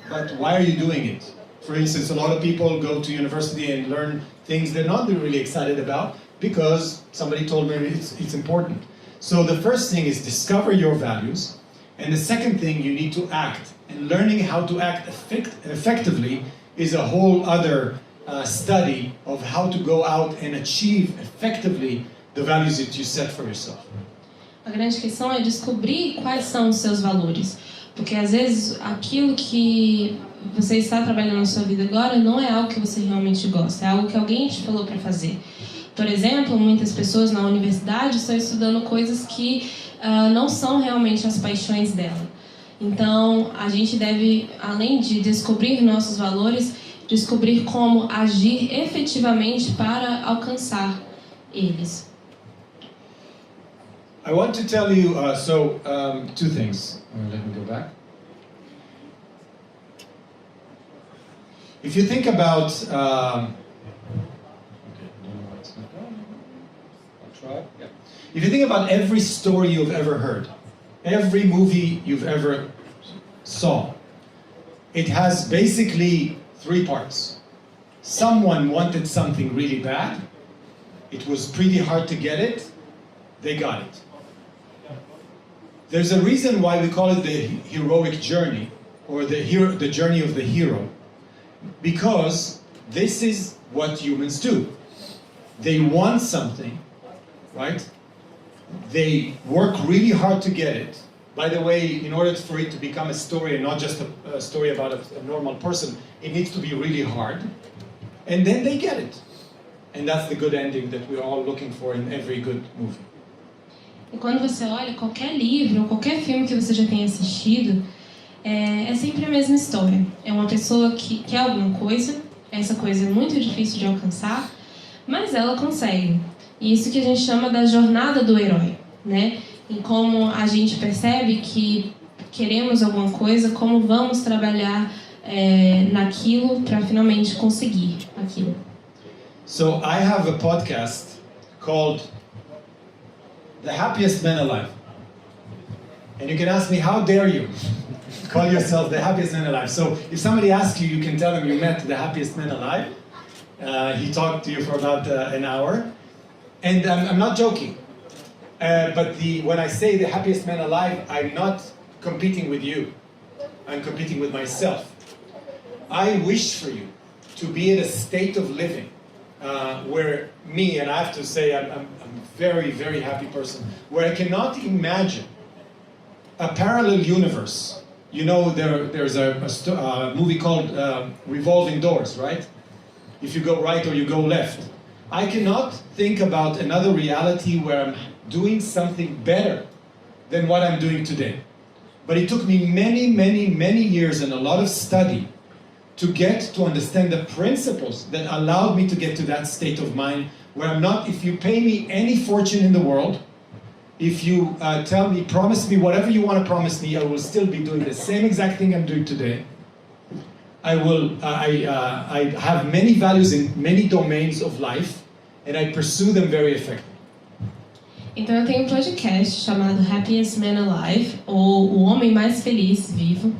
But why are you doing it? For instance, a lot of people go to university and learn things they're not really excited about because somebody told them it's important. So the first thing is discover your values, and the second thing you need to act. And learning how to act effectively is a whole other study of how to go out and achieve effectively the values that you set for yourself. A grande questão é descobrir quais são os seus valores, porque às vezes aquilo que você está trabalhando na sua vida agora não é algo que você realmente gosta, é algo que alguém te falou para fazer. Por exemplo, muitas pessoas na universidade estão estudando coisas que não são realmente as paixões dela. Então, a gente deve, além de descobrir nossos valores, descobrir como agir efetivamente para alcançar eles. I want to tell you, two things. Let me go back. If you think about... If you think about every story you've ever heard, every movie you've ever saw, it has basically three parts. Someone wanted something really bad, it was pretty hard to get it, they got it. There's a reason why we call it the heroic journey, or the journey of the hero, because this is what humans do. They want something, right? They work really hard to get it. By the way, in order for it to become a story and not just a story about a normal person, it needs to be really hard. And then they get it. And that's the good ending that we're all looking for in every good movie. E quando você olha qualquer livro ou qualquer filme que você já tenha assistido, é sempre a mesma história. É uma pessoa que quer alguma coisa, essa coisa é muito difícil de alcançar, mas ela consegue. E isso que a gente chama da jornada do herói, né? E como a gente percebe que queremos alguma coisa, como vamos trabalhar naquilo para finalmente conseguir aquilo. So I have a podcast called The Happiest Man Alive. And you can ask me, how dare you call yourself the happiest man alive? So if somebody asks you, you can tell them you met the happiest man alive. He talked to you for about an hour. And I'm not joking. But when I say the happiest man alive, I'm not competing with you. I'm competing with myself. I wish for you to be in a state of living where me, and I have to say I'm a very, very happy person, where I cannot imagine a parallel universe. You know, there's a movie called Revolving Doors, right? If you go right or you go left. I cannot think about another reality where I'm doing something better than what I'm doing today. But it took me many, many, many years and a lot of study to get to understand the principles that allowed me to get to that state of mind where I'm not, if you pay me any fortune in the world, if you tell me, promise me whatever you want to promise me, I will still be doing the same exact thing I'm doing today. I have many values in many domains of life, and I pursue them very effectively. Então eu tenho um podcast chamado Happiest Man Alive, ou O Homem Mais Feliz Vivo.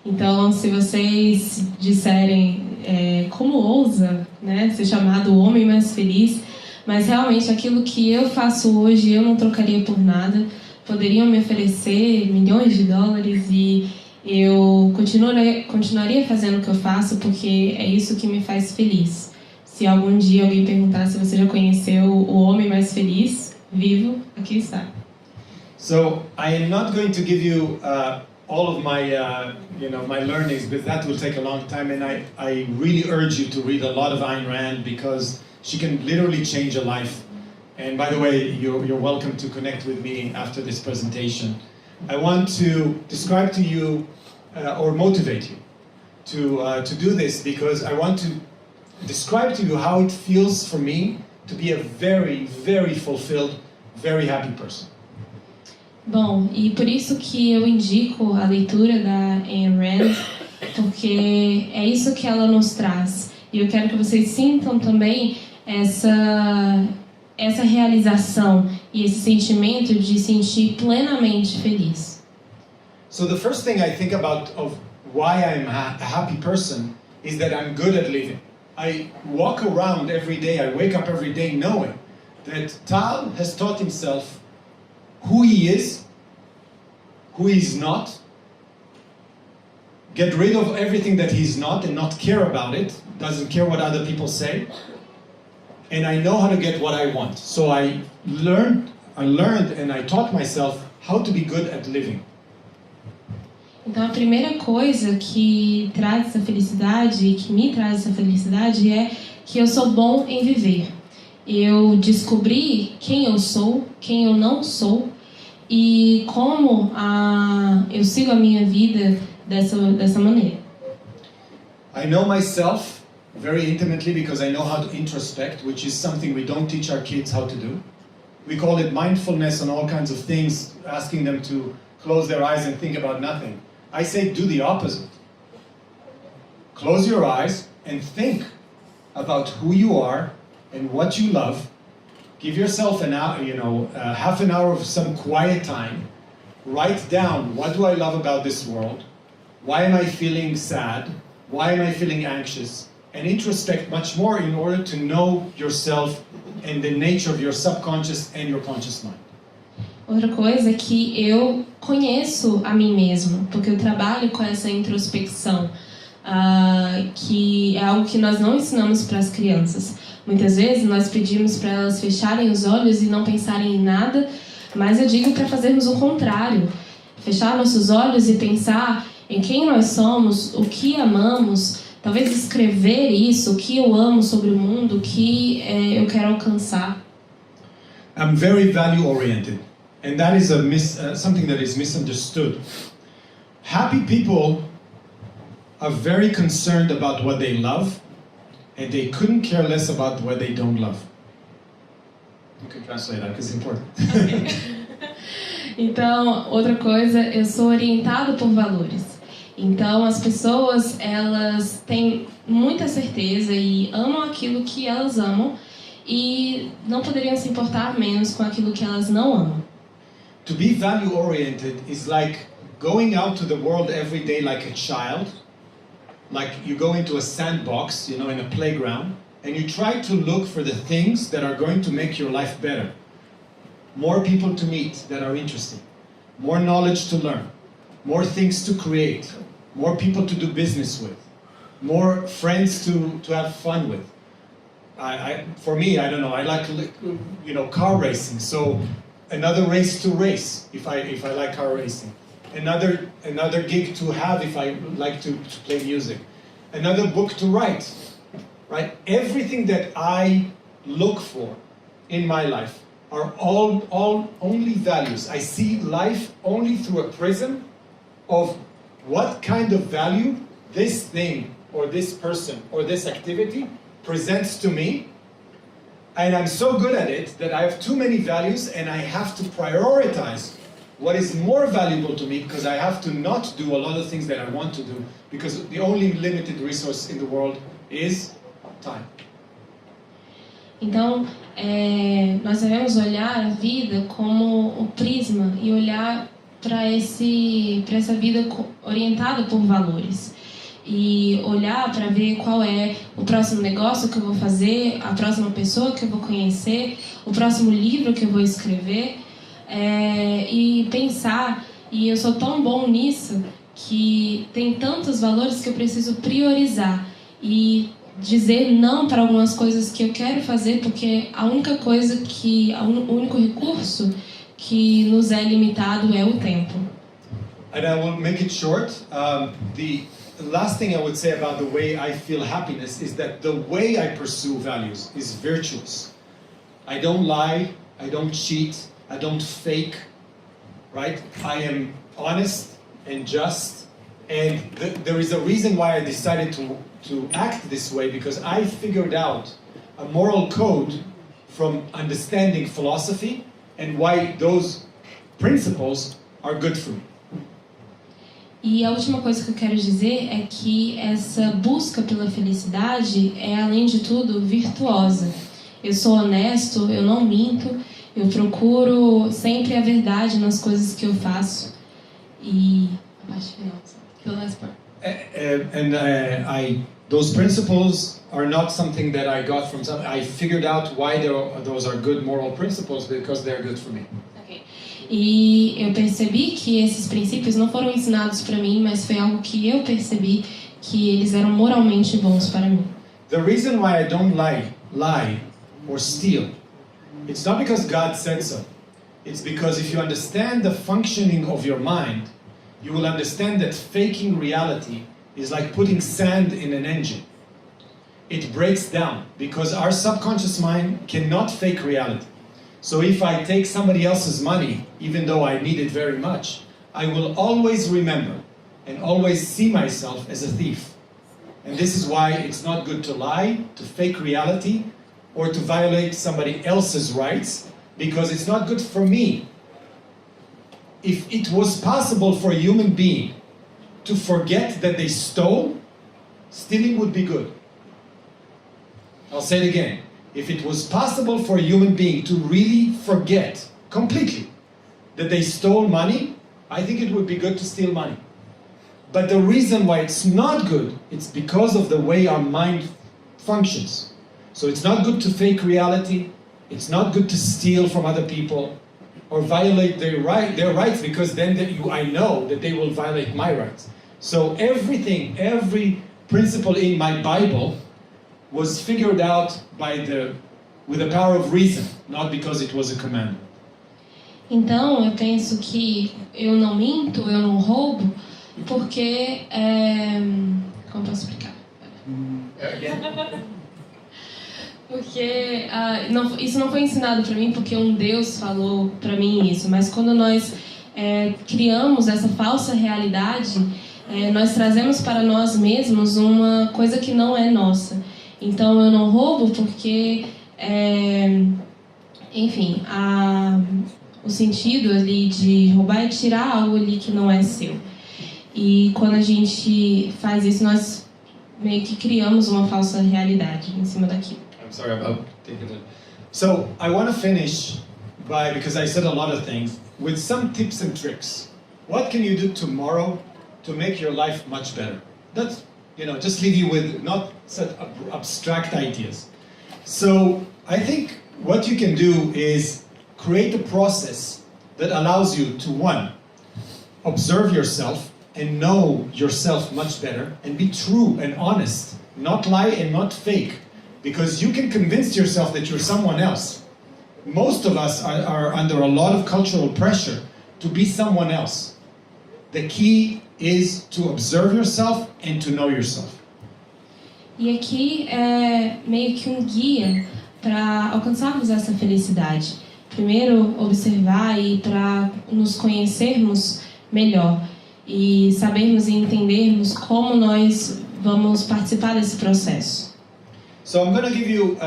Então, se vocês disserem como ousa, né, ser chamado O Homem Mais Feliz, mas realmente aquilo que eu faço hoje eu não trocaria por nada. Poderiam me oferecer milhões de dólares e eu continuaria fazendo o que eu faço porque é isso que me faz feliz. Se algum dia alguém perguntar se você já conheceu o Homem Mais Feliz Vivo, aqui está. So I am not going to give you all of my my learnings, because that will take a long time, and I really urge you to read a lot of Ayn Rand because she can literally change a life. And by the way, you're welcome to connect with me after this presentation. I want to describe to you or motivate you to do this, because I want to describe to you how it feels for me to be a very, very fulfilled, very happy person. Bom, e por isso que eu indico a leitura da Ayn Rand, porque é isso que ela nos traz. E eu quero que vocês sintam também essa realização e esse sentimento de sentir plenamente feliz. So the first thing I think about of why I'm a happy person is that I'm good at living. I walk around every day, I wake up every day knowing that Tal has taught himself who he is, who he's not, get rid of everything that he's not and not care about it, doesn't care what other people say, and I know how to get what I want. So I learned and I taught myself how to be good at living. Então a primeira coisa que traz essa felicidade, que me traz essa felicidade, é que eu sou bom em viver. Eu descobri quem eu sou, quem eu não sou e como eu sigo a minha vida dessa maneira. I know myself very intimately because I know how to introspect, which is something we don't teach our kids how to do. We call it mindfulness and all kinds of things, asking them to close their eyes and think about nothing. I say do the opposite. Close your eyes and think about who you are and what you love. Give yourself an hour, half an hour of some quiet time. Write down, what do I love about this world? Why am I feeling sad? Why am I feeling anxious? And introspect much more in order to know yourself and the nature of your subconscious and your conscious mind. Outra coisa é que eu conheço a mim mesmo, porque eu trabalho com essa introspecção, que é algo que nós não ensinamos para as crianças. Muitas vezes nós pedimos para elas fecharem os olhos e não pensarem em nada, mas eu digo para fazermos o contrário. Fechar nossos olhos e pensar em quem nós somos, o que amamos, talvez escrever isso, o que eu amo sobre o mundo, o que eu quero alcançar. I'm very value-oriented, and that is something that is misunderstood. Happy people are very concerned about what they love, and they couldn't care less about what they don't love. You can translate that because it's important. Então, outra coisa, eu sou orientado por valores. Então, as pessoas, elas têm muita certeza e amam aquilo que elas amam e não poderiam se importar menos com aquilo que elas não amam. To be value-oriented is like going out to the world every day like a child, like you go into a sandbox, in a playground, and you try to look for the things that are going to make your life better. More people to meet that are interesting, more knowledge to learn, more things to create, more people to do business with, more friends to have fun with. For me, I don't know, I like car racing, so another race to race if I like car racing. Another gig to have if I like to play music. Another book to write, right? Everything that I look for in my life are all only values. I see life only through a prism of what kind of value this thing or this person or this activity presents to me. And I'm so good at it that I have too many values and I have to prioritize what is more valuable to me because I have to not do a lot of things that I want to do because the only limited resource in the world is time. Então, nós devemos olhar a vida como o prisma e olhar para essa vida orientada por valores. E olhar para ver qual é o próximo negócio que eu vou fazer, a próxima pessoa que eu vou conhecer, o próximo livro que eu vou escrever, e pensar, e eu sou tão bom nisso, que tem tantos valores que eu preciso priorizar e dizer não para algumas coisas que eu quero fazer, porque a única coisa o único recurso que nos é limitado é o tempo. And I will make it short. The last thing I would say about the way I feel happiness is that the way I pursue values is virtuous. I don't lie, I don't cheat, I don't fake, right? I am honest and just, and there is a reason why I decided to act this way, because I figured out a moral code from understanding philosophy and why those principles are good for me. E a última coisa que eu quero dizer é que essa busca pela felicidade é, além de tudo, virtuosa. Eu sou honesto, eu não minto, eu procuro sempre a verdade nas coisas que eu faço. E a parte final, the last part. Those principles are not something that I got from something. I figured out why those are good moral principles because they're good for me. Okay. E eu percebi que esses princípios não foram ensinados para mim, mas foi algo que eu percebi que eles eram moralmente bons para mim. The reason why I don't lie or steal, it's not because God said so. It's because if you understand the functioning of your mind, you will understand that faking reality is like putting sand in an engine. It breaks down because our subconscious mind cannot fake reality. So if I take somebody else's money, even though I need it very much, I will always remember and always see myself as a thief. And this is why it's not good to lie, to fake reality, or to violate somebody else's rights, because it's not good for me. If it was possible for a human being to forget that they stole, stealing would be good. I'll say it again. If it was possible for a human being to really forget completely that they stole money, I think it would be good to steal money. But the reason why it's not good, it's because of the way our mind functions. So it's not good to fake reality, it's not good to steal from other people or violate their rights, because then I know that they will violate my rights. So every principle in my Bible was figured out with the power of reason, not because it was a commandment. Então, eu penso que eu não minto, eu não roubo, porque como posso explicar? Porque isso não foi ensinado para mim porque um Deus falou para mim isso, mas quando nós criamos essa falsa realidade, nós trazemos para nós mesmos uma coisa que não é nossa. Então eu não roubo porque, enfim, o sentido ali de roubar é tirar algo ali que não é seu. E quando a gente faz isso, nós meio que criamos uma falsa realidade em cima daquilo. I'm sorry, I'll take it. So I want to finish because I said a lot of things, with some tips and tricks. What can you do tomorrow to make your life much better? That's, just leave you with not such abstract ideas. So I think what you can do is create a process that allows you to, one, observe yourself and know yourself much better and be true and honest, not lie and not fake, because you can convince yourself that you're someone else. Most of us are under a lot of cultural pressure to be someone else. The key is to observe yourself and to know yourself. E aqui é meio que um guia para alcançarmos essa felicidade. Primeiro, observar e para nos conhecermos melhor e sabermos e entendermos como nós vamos participar desse processo. So I'm going to give you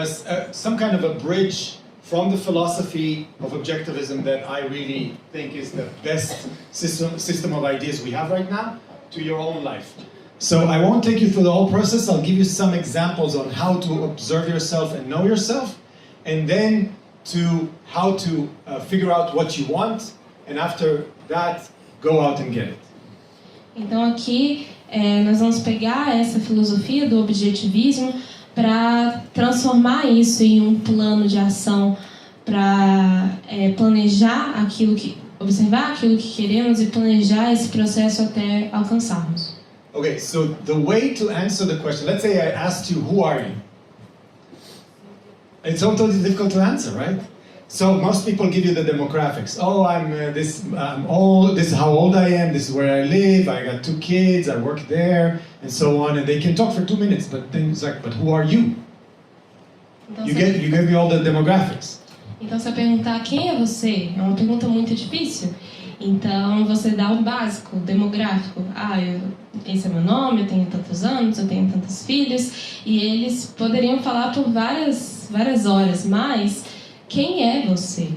some kind of a bridge from the philosophy of objectivism that I really think is the best system of ideas we have right now to your own life. So I won't take you through the whole process. I'll give you some examples on how to observe yourself and know yourself, and then to how to figure out what you want, and after that, go out and get it. Então aqui nós vamos pegar essa filosofia do objetivismo para transformar isso em um plano de ação, para planejar observar aquilo que queremos e planejar esse processo até alcançarmos. Okay, so the way to answer the question, let's say I asked you, who are you? It's totally difficult to answer, right? So most people give you the demographics. Oh, I'm old, this is how old I am, this is where I live, I got 2 kids, I work there, and so on, and they can talk for 2 minutes, but then it's like, but who are you? Então, You give me all the demographics. Então, se eu perguntar quem é você, é uma pergunta muito difícil. Então, você dá o básico, o demográfico. Esse é meu nome, eu tenho tantos anos, eu tenho tantos filhos. E eles poderiam falar por várias horas, mas quem é você?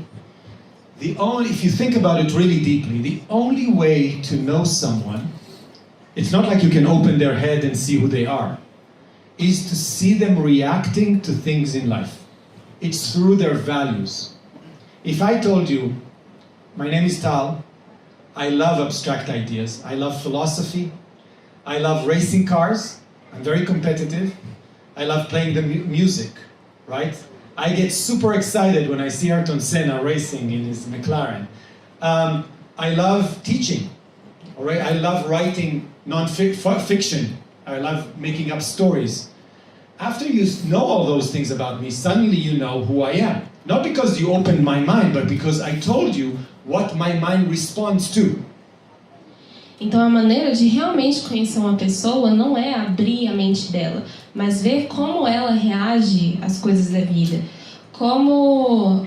If you think about it really deeply, the only way to know someone, it's not like you can open their head and see who they are, is to see them reacting to things in life. It's through their values. If I told you, my name is Tal, I love abstract ideas, I love philosophy, I love racing cars, I'm very competitive, I love playing the music, right? I get super excited when I see Ayrton Senna racing in his McLaren. I love teaching, all right? I love writing non-fiction, I love making up stories. After you know all those things about me, suddenly you know who I am. Not because you opened my mind, but because I told you what my mind responds to. Então, a maneira de realmente conhecer uma pessoa não é abrir a mente dela, mas ver como ela reage às coisas da vida. Como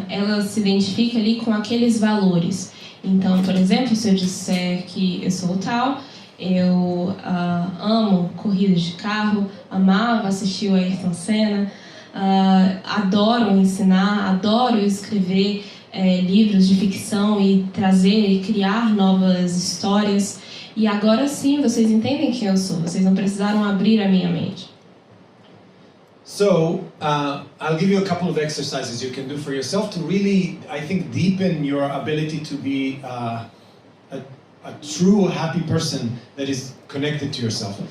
ela se identifica ali com aqueles valores. Então, por exemplo, se eu disser que eu sou o Tal, eu amo corridas de carro, amava assistir o Ayrton Senna, adoro ensinar, adoro escrever livros de ficção e trazer e criar novas histórias. E agora sim, vocês entendem quem eu sou. Vocês não precisaram abrir a minha mente. So, I'll give you a couple of exercises you can do for yourself to really, I think, deepen your ability to be a true happy person that is connected to yourself.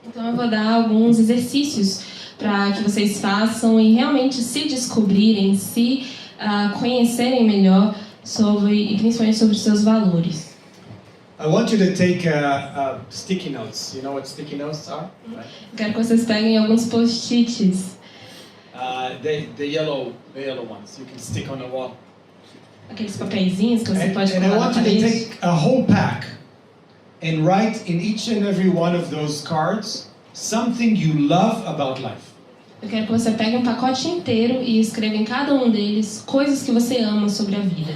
Então eu vou dar alguns exercícios para que vocês façam e realmente se descobrirem, se conhecerem melhor e principalmente sobre os seus valores. I want you to take sticky notes. You know what sticky notes are? Right? Quero que vocês peguem alguns post-its. The yellow ones you can stick on the wall. Aqueles papeizinhos que você pode and I colar na want you to parede. take a whole pack and write in each and every one of those cards something you love about life. Eu quero que você pegue um pacote inteiro e escreva em cada um deles coisas que você ama sobre a vida.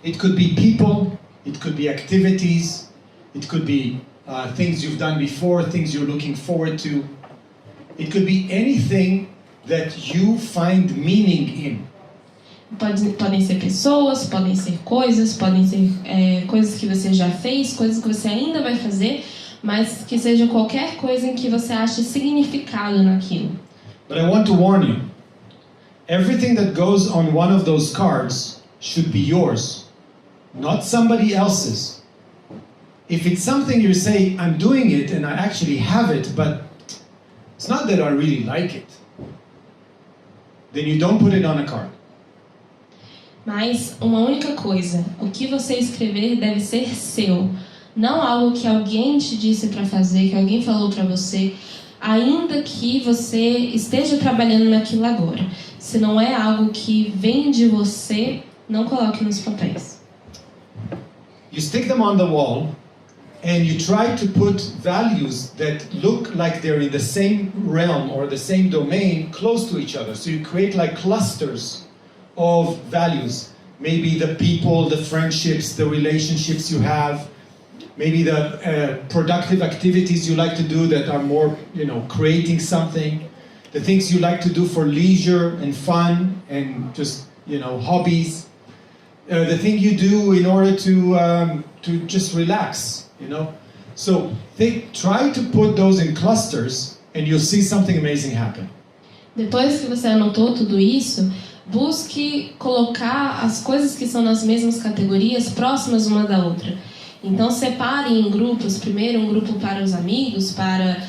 It could be people, it could be activities, it could be things you've done before, things you're looking forward to. It could be anything that you find meaning in. Podem ser pessoas, podem ser coisas, podem ser coisas que você já fez, coisas que você ainda vai fazer, mas que seja qualquer coisa em que você ache significado naquilo. But I want to warn you. Everything that goes on one of those cards should be yours, not somebody else's. If it's something you say, I'm doing it and I actually have it, but it's not that I really like it, then you don't put it on a card. Mas uma única coisa, o que você escrever deve ser seu, não algo que alguém te disse para fazer, que alguém falou para você, ainda que você esteja trabalhando naquilo agora. Se não é algo que vem de você, não coloque nos papéis. You stick them on the wall and you try to put values that look like they're in the same realm or the same domain close to each other. So you create like clusters of values. Maybe the people, the friendships, the relationships you have, maybe the productive activities you like to do that are more, creating something, the things you like to do for leisure and fun and just, hobbies, the thing you do in order to just relax, So try to put those in clusters and you'll see something amazing happen. Depois que você anotou tudo isso, busque colocar as coisas que são nas mesmas categorias próximas uma da outra. Então separe em grupos, primeiro um grupo para os amigos, para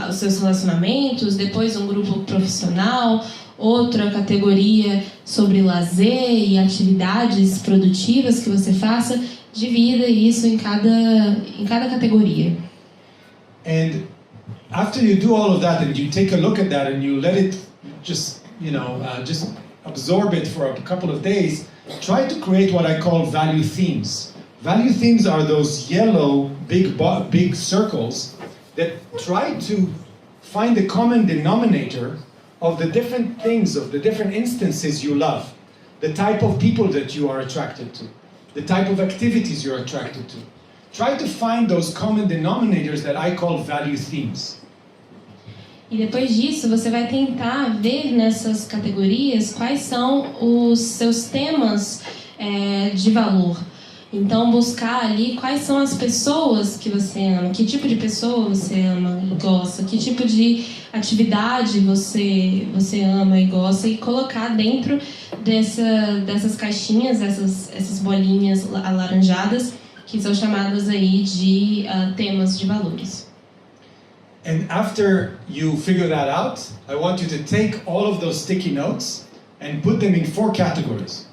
os seus relacionamentos, depois um grupo profissional, outra categoria sobre lazer e atividades produtivas que você faça, divida isso em cada categoria. And after you do all of that and you take a look at that and you let it just absorb it for a couple of days, try to create what I call value themes. Value themes are those yellow big circles that try to find the common denominator of the different things, of the different instances you love, the type of people that you are attracted to, the type of activities you're attracted to. Try to find those common denominators that I call value themes. E depois disso, você vai tentar ver nessas categorias quais são os seus temas de valor. Então, buscar ali quais são as pessoas que você ama, que tipo de pessoa você ama e gosta, que tipo de atividade você ama e gosta, e colocar dentro dessas caixinhas, essas bolinhas alaranjadas, que são chamadas aí de temas de valores. And after you figure that out, I want you to take all of those sticky notes and put them in 4 categories.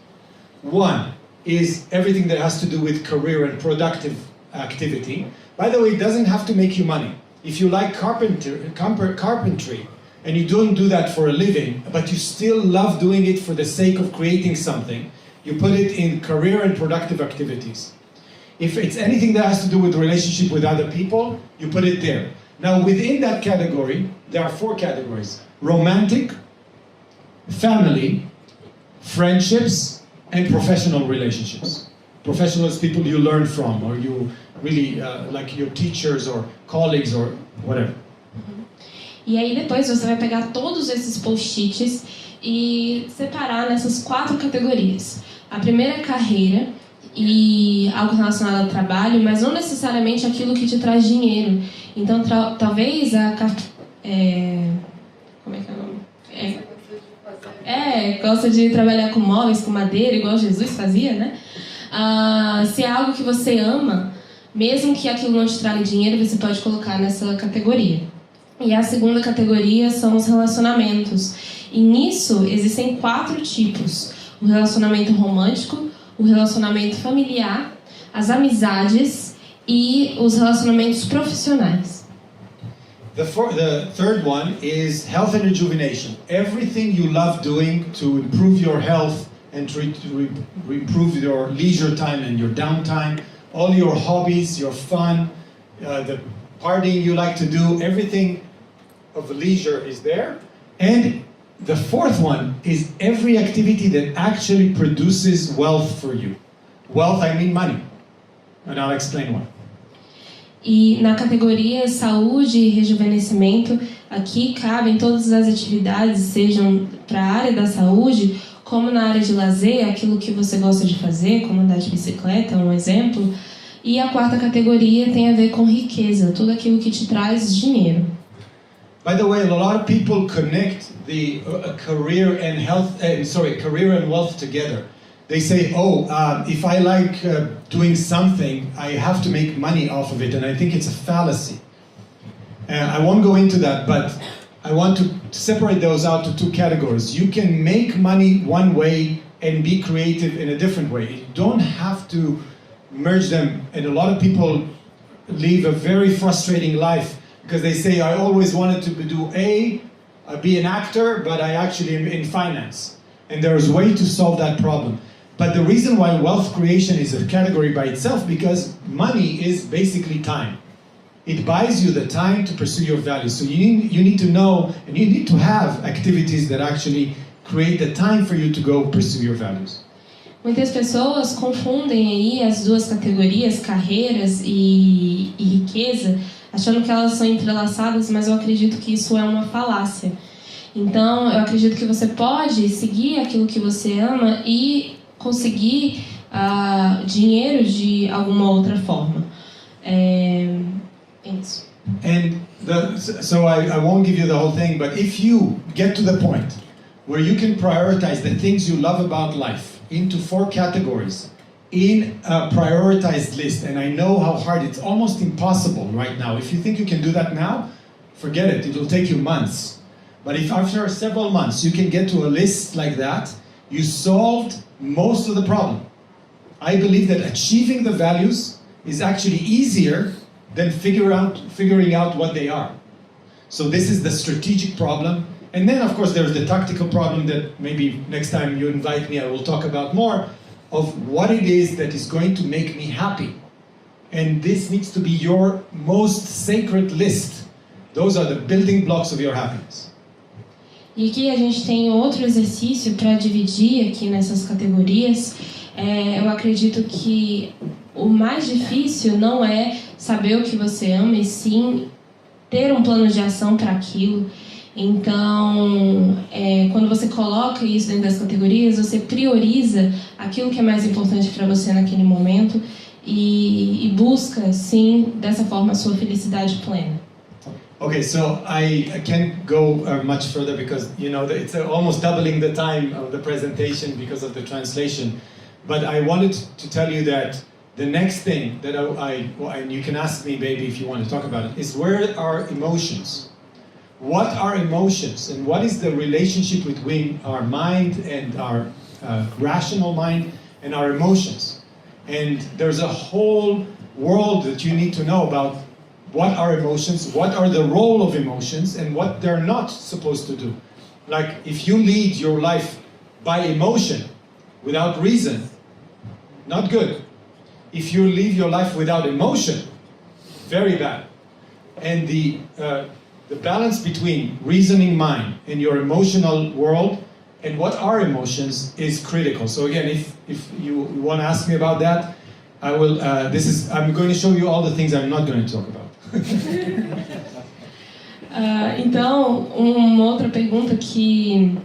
1 is everything that has to do with career and productive activity. By the way, it doesn't have to make you money. If you like carpentry and you don't do that for a living, but you still love doing it for the sake of creating something, you put it in career and productive activities. If it's anything that has to do with relationship with other people, you put it there. Now, within that category, there are 4 categories: romantic, family, friendships, and professional relationships. Professionals, people you learn from, or you really, like your teachers or colleagues or whatever. E aí depois você vai pegar todos esses post-its e separar nessas 4 categorias. A primeira é carreira e algo relacionado ao trabalho, mas não necessariamente aquilo que te traz dinheiro. Então, talvez como é que é o nome? Gosta de trabalhar com móveis, com madeira, igual Jesus fazia, né? Se é algo que você ama, mesmo que aquilo não te traga dinheiro, você pode colocar nessa categoria. E a segunda categoria são os relacionamentos. E nisso existem 4 tipos: o relacionamento romântico, o relacionamento familiar, as amizades e os relacionamentos profissionais. The third one is health and rejuvenation. Everything you love doing to improve your health and to improve your leisure time and your downtime, all your hobbies, your fun, the partying you like to do, everything of leisure is there. And the fourth one is every activity that actually produces wealth for you. Wealth, I mean money. And I'll explain why. E na categoria saúde e rejuvenescimento, aqui cabem todas as atividades, sejam para a área da saúde, como na área de lazer, aquilo que você gosta de fazer, como andar de bicicleta, um exemplo. E a quarta categoria tem a ver com riqueza, tudo aquilo que te traz dinheiro. By the way, a lot of people connect the career and wealth together. They say, if I like doing something, I have to make money off of it, and I think it's a fallacy. I won't go into that, but I want to separate those out to two categories. You can make money one way and be creative in a different way. You don't have to merge them, and a lot of people live a very frustrating life because they say, I always wanted to do be an actor, but I actually am in finance. And there's a way to solve that problem. But the reason why wealth creation is a category by itself, because money is basically time. It buys you the time to pursue your values. So you need to know, and you need to have activities that actually create the time for you to go pursue your values. Muitas pessoas confundem aí as duas categorias, carreiras e riqueza, achando que elas são entrelaçadas, mas eu acredito que isso é uma falácia. Então, eu acredito que você pode seguir aquilo que você ama e conseguir dinheiro de alguma outra forma. É isso. And so I won't give you the whole thing, but if you get to the point where you can prioritize the things you love about life into 4 categories in a prioritized list, and I know how hard it's almost impossible right now. If you think you can do that now, forget it. It will take you months. But if after several months you can get to a list like that, you solved most of the problem. I believe that achieving the values is actually easier than figuring out what they are. So this is the strategic problem. And then, of course, there's the tactical problem that maybe next time you invite me, I will talk about more, of what it is that is going to make me happy. And this needs to be your most sacred list. Those are the building blocks of your happiness. E aqui a gente tem outro exercício para dividir aqui nessas categorias. Eu acredito que o mais difícil não é saber o que você ama, e sim ter um plano de ação para aquilo. Então, quando você coloca isso dentro das categorias, você prioriza aquilo que é mais importante para você naquele momento e busca, sim, dessa forma, a sua felicidade plena. Okay, so I can't go much further because, it's almost doubling the time of the presentation because of the translation. But I wanted to tell you that the next thing that and you can ask me, baby, if you want to talk about it, is where are emotions? What are emotions, and what is the relationship between our mind and our rational mind and our emotions? And there's a whole world that you need to know about what are emotions, what are the role of emotions, and what they're not supposed to do. Like, if you lead your life by emotion, without reason, not good. If you live your life without emotion, very bad. And the balance between reasoning mind and your emotional world and what are emotions is critical. So again, if you want to ask me about that, I will. I'm going to show you all the things I'm not going to talk about. Então, uma outra pergunta que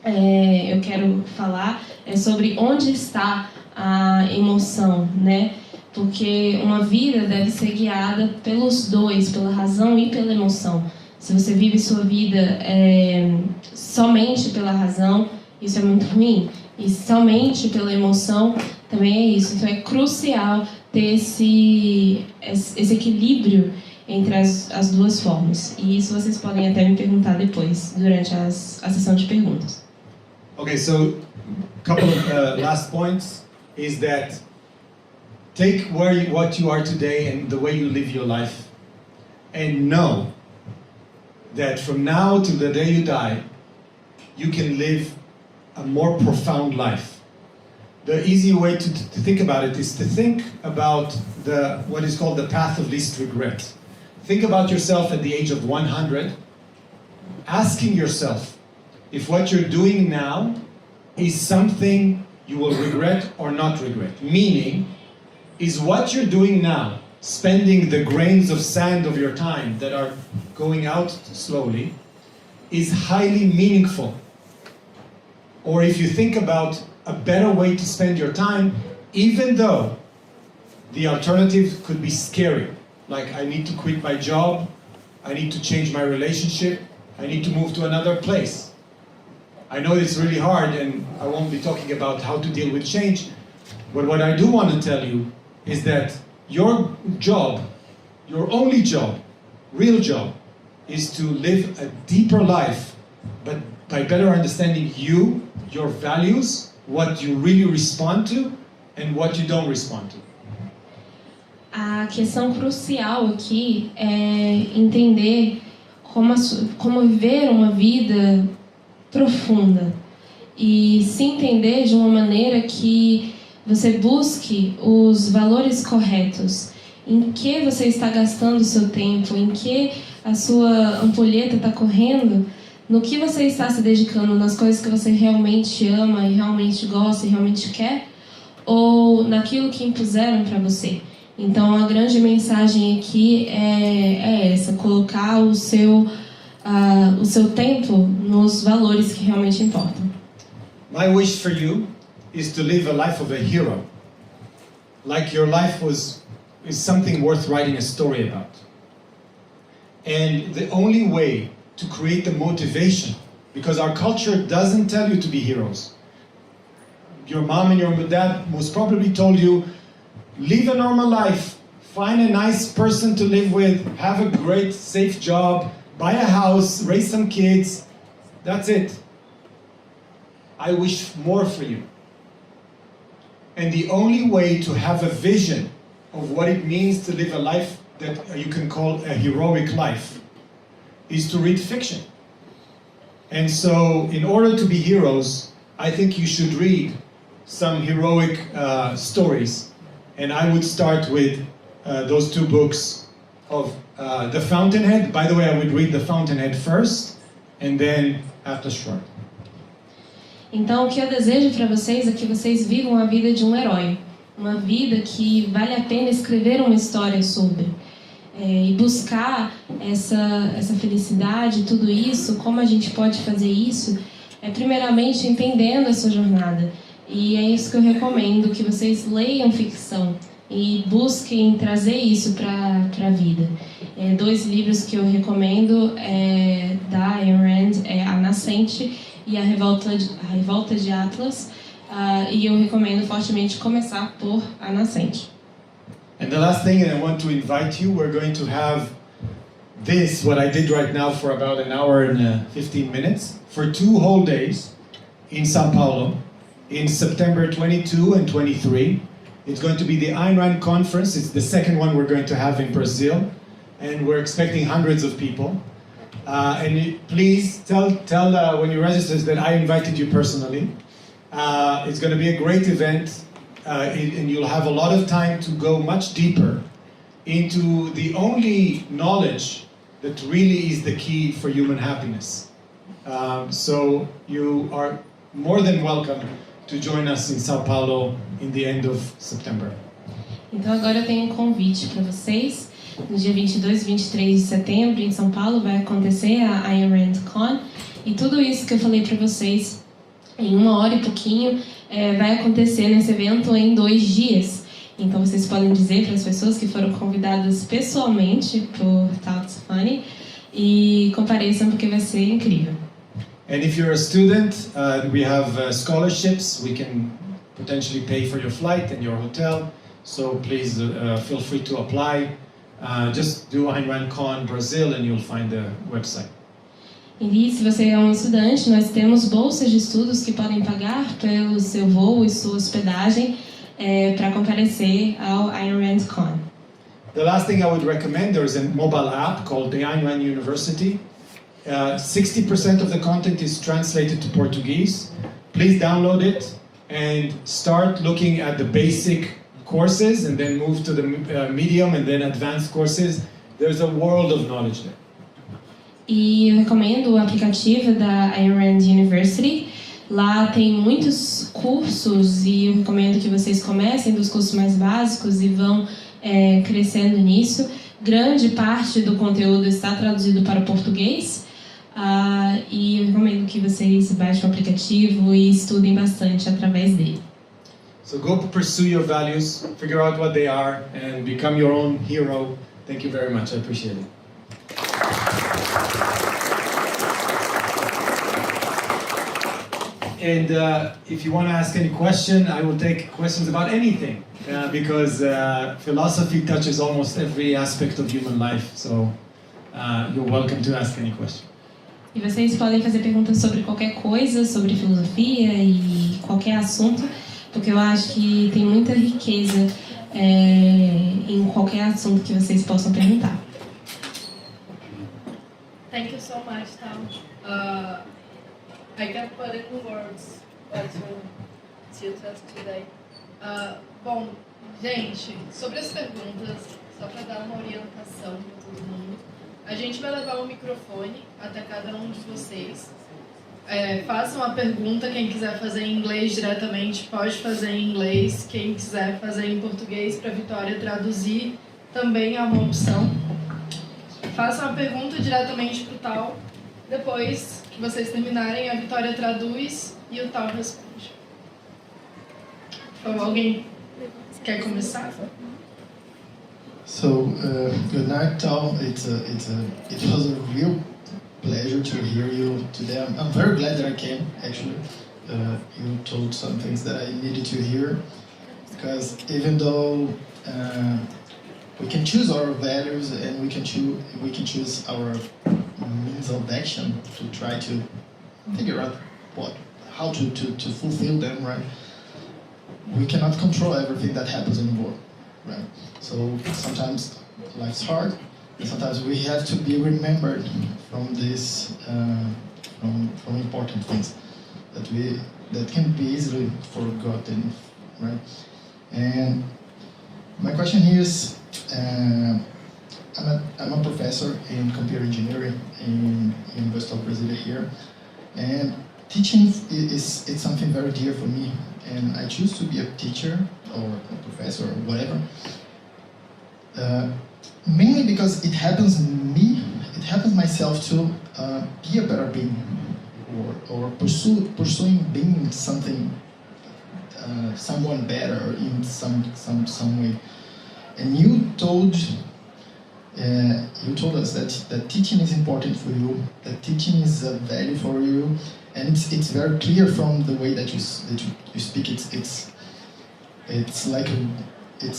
eu quero falar é sobre onde está a emoção, né? Porque uma vida deve ser guiada pelos dois, pela razão e pela emoção. Se você vive sua vida somente pela razão, isso é muito ruim. E somente pela emoção, também é isso. Então é crucial ter esse equilíbrio entre as duas formas. E isso vocês podem até me perguntar depois, durante a sessão de perguntas. Okay, so a couple of last points is that take what you are today and the way you live your life, and know that from now till the day you die, you can live a more profound life. The easy way to think about it is to think about what is called the path of least regret. Think about yourself at the age of 100, asking yourself if what you're doing now is something you will regret or not regret. Meaning, is what you're doing now, spending the grains of sand of your time that are going out slowly, is highly meaningful? or if you think about a better way to spend your time, even though the alternative could be scary. Like, I need to quit my job, I need to change my relationship, I need to move to another place. I know it's really hard, and I won't be talking about how to deal with change, but what I do want to tell you is that your job, your only job, real job, is to live a deeper life, but by better understanding you, your values, what you really respond to, and what you don't respond to. A questão crucial aqui é entender como viver uma vida profunda e se entender de uma maneira que você busque os valores corretos, em que você está gastando o seu tempo, em que a sua ampulheta está correndo, no que você está se dedicando, nas coisas que você realmente ama e realmente gosta e realmente quer, ou naquilo que impuseram para você. Então, a grande mensagem aqui é essa, colocar o seu tempo nos valores que realmente importam. My wish for you is to live a life of a hero. Like your life is something worth writing a story about. And the only way to create the motivation, because our culture doesn't tell you to be heroes. Your mom and your dad most probably told you, live a normal life, find a nice person to live with, have a great, safe job, buy a house, raise some kids. That's it. I wish more for you. And the only way to have a vision of what it means to live a life that you can call a heroic life is to read fiction. And so, in order to be heroes, I think you should read some heroic stories. And I would start with those two books of The Fountainhead. By the way, I would read The Fountainhead first, and then Atlas Shrugged. Então, o que eu desejo para vocês é que vocês vivam a vida de um herói. Uma vida que vale a pena escrever uma história sobre. E buscar essa felicidade, tudo isso, como a gente pode fazer isso, primeiramente entendendo a sua jornada. E é isso que eu recomendo, que vocês leiam ficção e busquem trazer isso para a vida. 2 livros que eu recomendo da Ayn Rand, A Nascente e a Revolta de Atlas, e eu recomendo fortemente começar por A Nascente. And the last thing, I want to invite you, we're going to have this, what I did right now, for about an hour and 15 minutes, for 2 whole days in São Paulo, in September 22 and 23. It's going to be the Ayn Rand conference. It's the second one we're going to have in Brazil, and we're expecting hundreds of people. Please tell when you register that I invited you personally. It's going to be a great event. And you'll have a lot of time to go much deeper into the only knowledge that really is the key for human happiness. So you are more than welcome to join us in São Paulo in the end of September. Então agora eu tenho um convite para vocês. No dia 22 e 23 de setembro, em São Paulo, vai acontecer a Ayn Rand Con. E tudo isso que eu falei para vocês em 1 hora e pouquinho vai acontecer nesse evento em 2 dias. Então vocês podem dizer para as pessoas que foram convidadas pessoalmente por Tal Tsfany e compareçam porque vai ser incrível. And if you're a student, we have scholarships. We can potentially pay for your flight and your hotel. So please feel free to apply. Just do Ayn Rand Con Brazil and you'll find the website. E se você é um estudante, nós temos bolsas de estudos que podem pagar pelo seu voo e sua hospedagem para comparecer ao Ayn Rand Con. The last thing I would recommend, there's a mobile app called the Ayn Rand University. 60% of the content is translated to Portuguese. Please download it and start looking at the basic courses and then move to the medium and then advanced courses. There's a world of knowledge there. E eu recomendo o aplicativo da Ayn Rand University. Lá tem muitos cursos e eu recomendo que vocês comecem dos cursos mais básicos e vão crescendo nisso. Grande parte do conteúdo está traduzido para o português. E eu recomendo que vocês baixem o aplicativo e estudem bastante através dele. So go pursue your values, figure out what they are, and become your own hero. Thank you very much. I appreciate it. And if you want to ask any question, I will take questions about anything, because philosophy touches almost every aspect of human life. So you're welcome to ask any question. E vocês podem fazer perguntas sobre qualquer coisa, sobre filosofia e qualquer assunto, porque eu acho que tem muita riqueza em qualquer assunto que vocês possam perguntar. Thank you so much, Tal. I can't put it in words what you taught today. Bom, gente, sobre as perguntas, só para dar uma orientação para todo mundo, a gente vai levar o microfone até cada um de vocês. Façam a pergunta, quem quiser fazer em inglês diretamente pode fazer em inglês, quem quiser fazer em português para a Vitória traduzir também é uma opção. Façam a pergunta diretamente para o Tal, depois que vocês terminarem a Vitória traduz e o Tal responde. Então, alguém quer começar? So, good night, Tal. It was a real pleasure to hear you today. I'm very glad that I came, actually. You told some things that I needed to hear, because even though we can choose our values and we can choose our means of action to try to figure out how to fulfill them, right? We cannot control everything that happens in the world, right? So sometimes life's hard, and sometimes we have to be remembered from this, from important things that can be easily forgotten, right? And my question here is, I'm a professor in computer engineering in University of Brasilia here, and teaching it's something very dear for me, and I choose to be a teacher or a professor or whatever, mainly because it happens myself to be a better being, or pursuing being something, someone better in some way. And you told us that teaching is important for you, that teaching is a value for you, and it's very clear from the way that you speak. It's like you can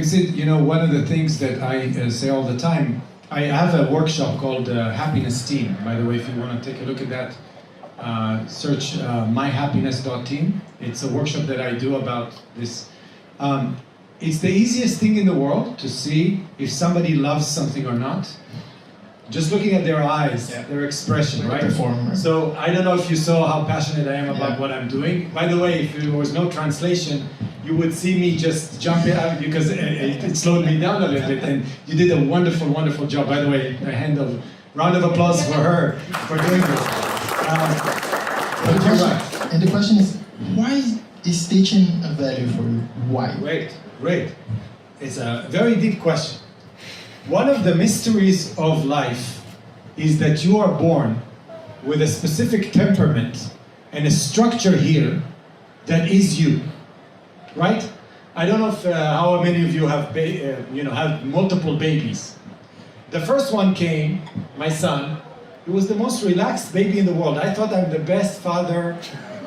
sit. You know, one of the things that I say all the time. I have a workshop called Happiness Team. By the way, if you want to take a look at that, search myhappiness.team. It's a workshop that I do about this. It's the easiest thing in the world to see if somebody loves something or not. Just looking at their eyes, their expression, right? So I don't know if you saw how passionate I am about what I'm doing. By the way, if there was no translation, you would see me just jumping out because it slowed me down a little bit. And you did a wonderful, wonderful job. By the way, round of applause for her for doing this. And the question is, why is teaching a value for you? Why? Great. It's a very deep question. One of the mysteries of life is that you are born with a specific temperament and a structure here that is you, right? I don't know how many of you have have multiple babies. The first one came, my son. He was the most relaxed baby in the world. I thought I'm the best father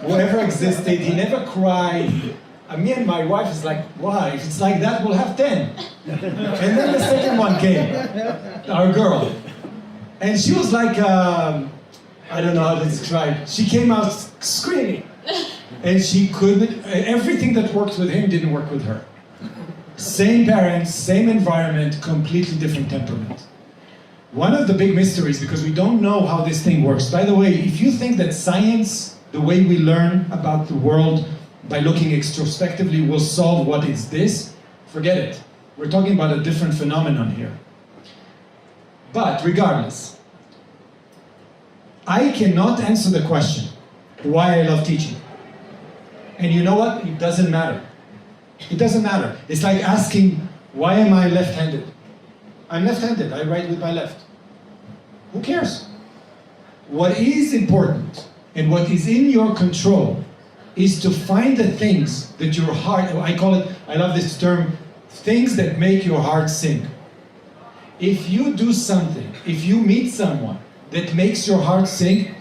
who ever existed. He never cried. Me and my wife is like, why? If it's like that, we'll have 10. And then the second one came, our girl. And she was like, I don't know how to describe. She came out screaming. And she couldn't, everything that worked with him didn't work with her. Same parents, same environment, completely different temperament. One of the big mysteries, because we don't know how this thing works. By the way, if you think that science, the way we learn about the world by looking extrospectively will solve what is this, forget it. We're talking about a different phenomenon here. But regardless, I cannot answer the question, why I love teaching. And you know what? It doesn't matter. It doesn't matter. It's like asking, why am I left-handed? I'm left-handed, I write with my left. Who cares? What is important and what is in your control is to find the things that your heart, I love this term, things that make your heart sing. If you do something, if you meet someone that makes your heart sing,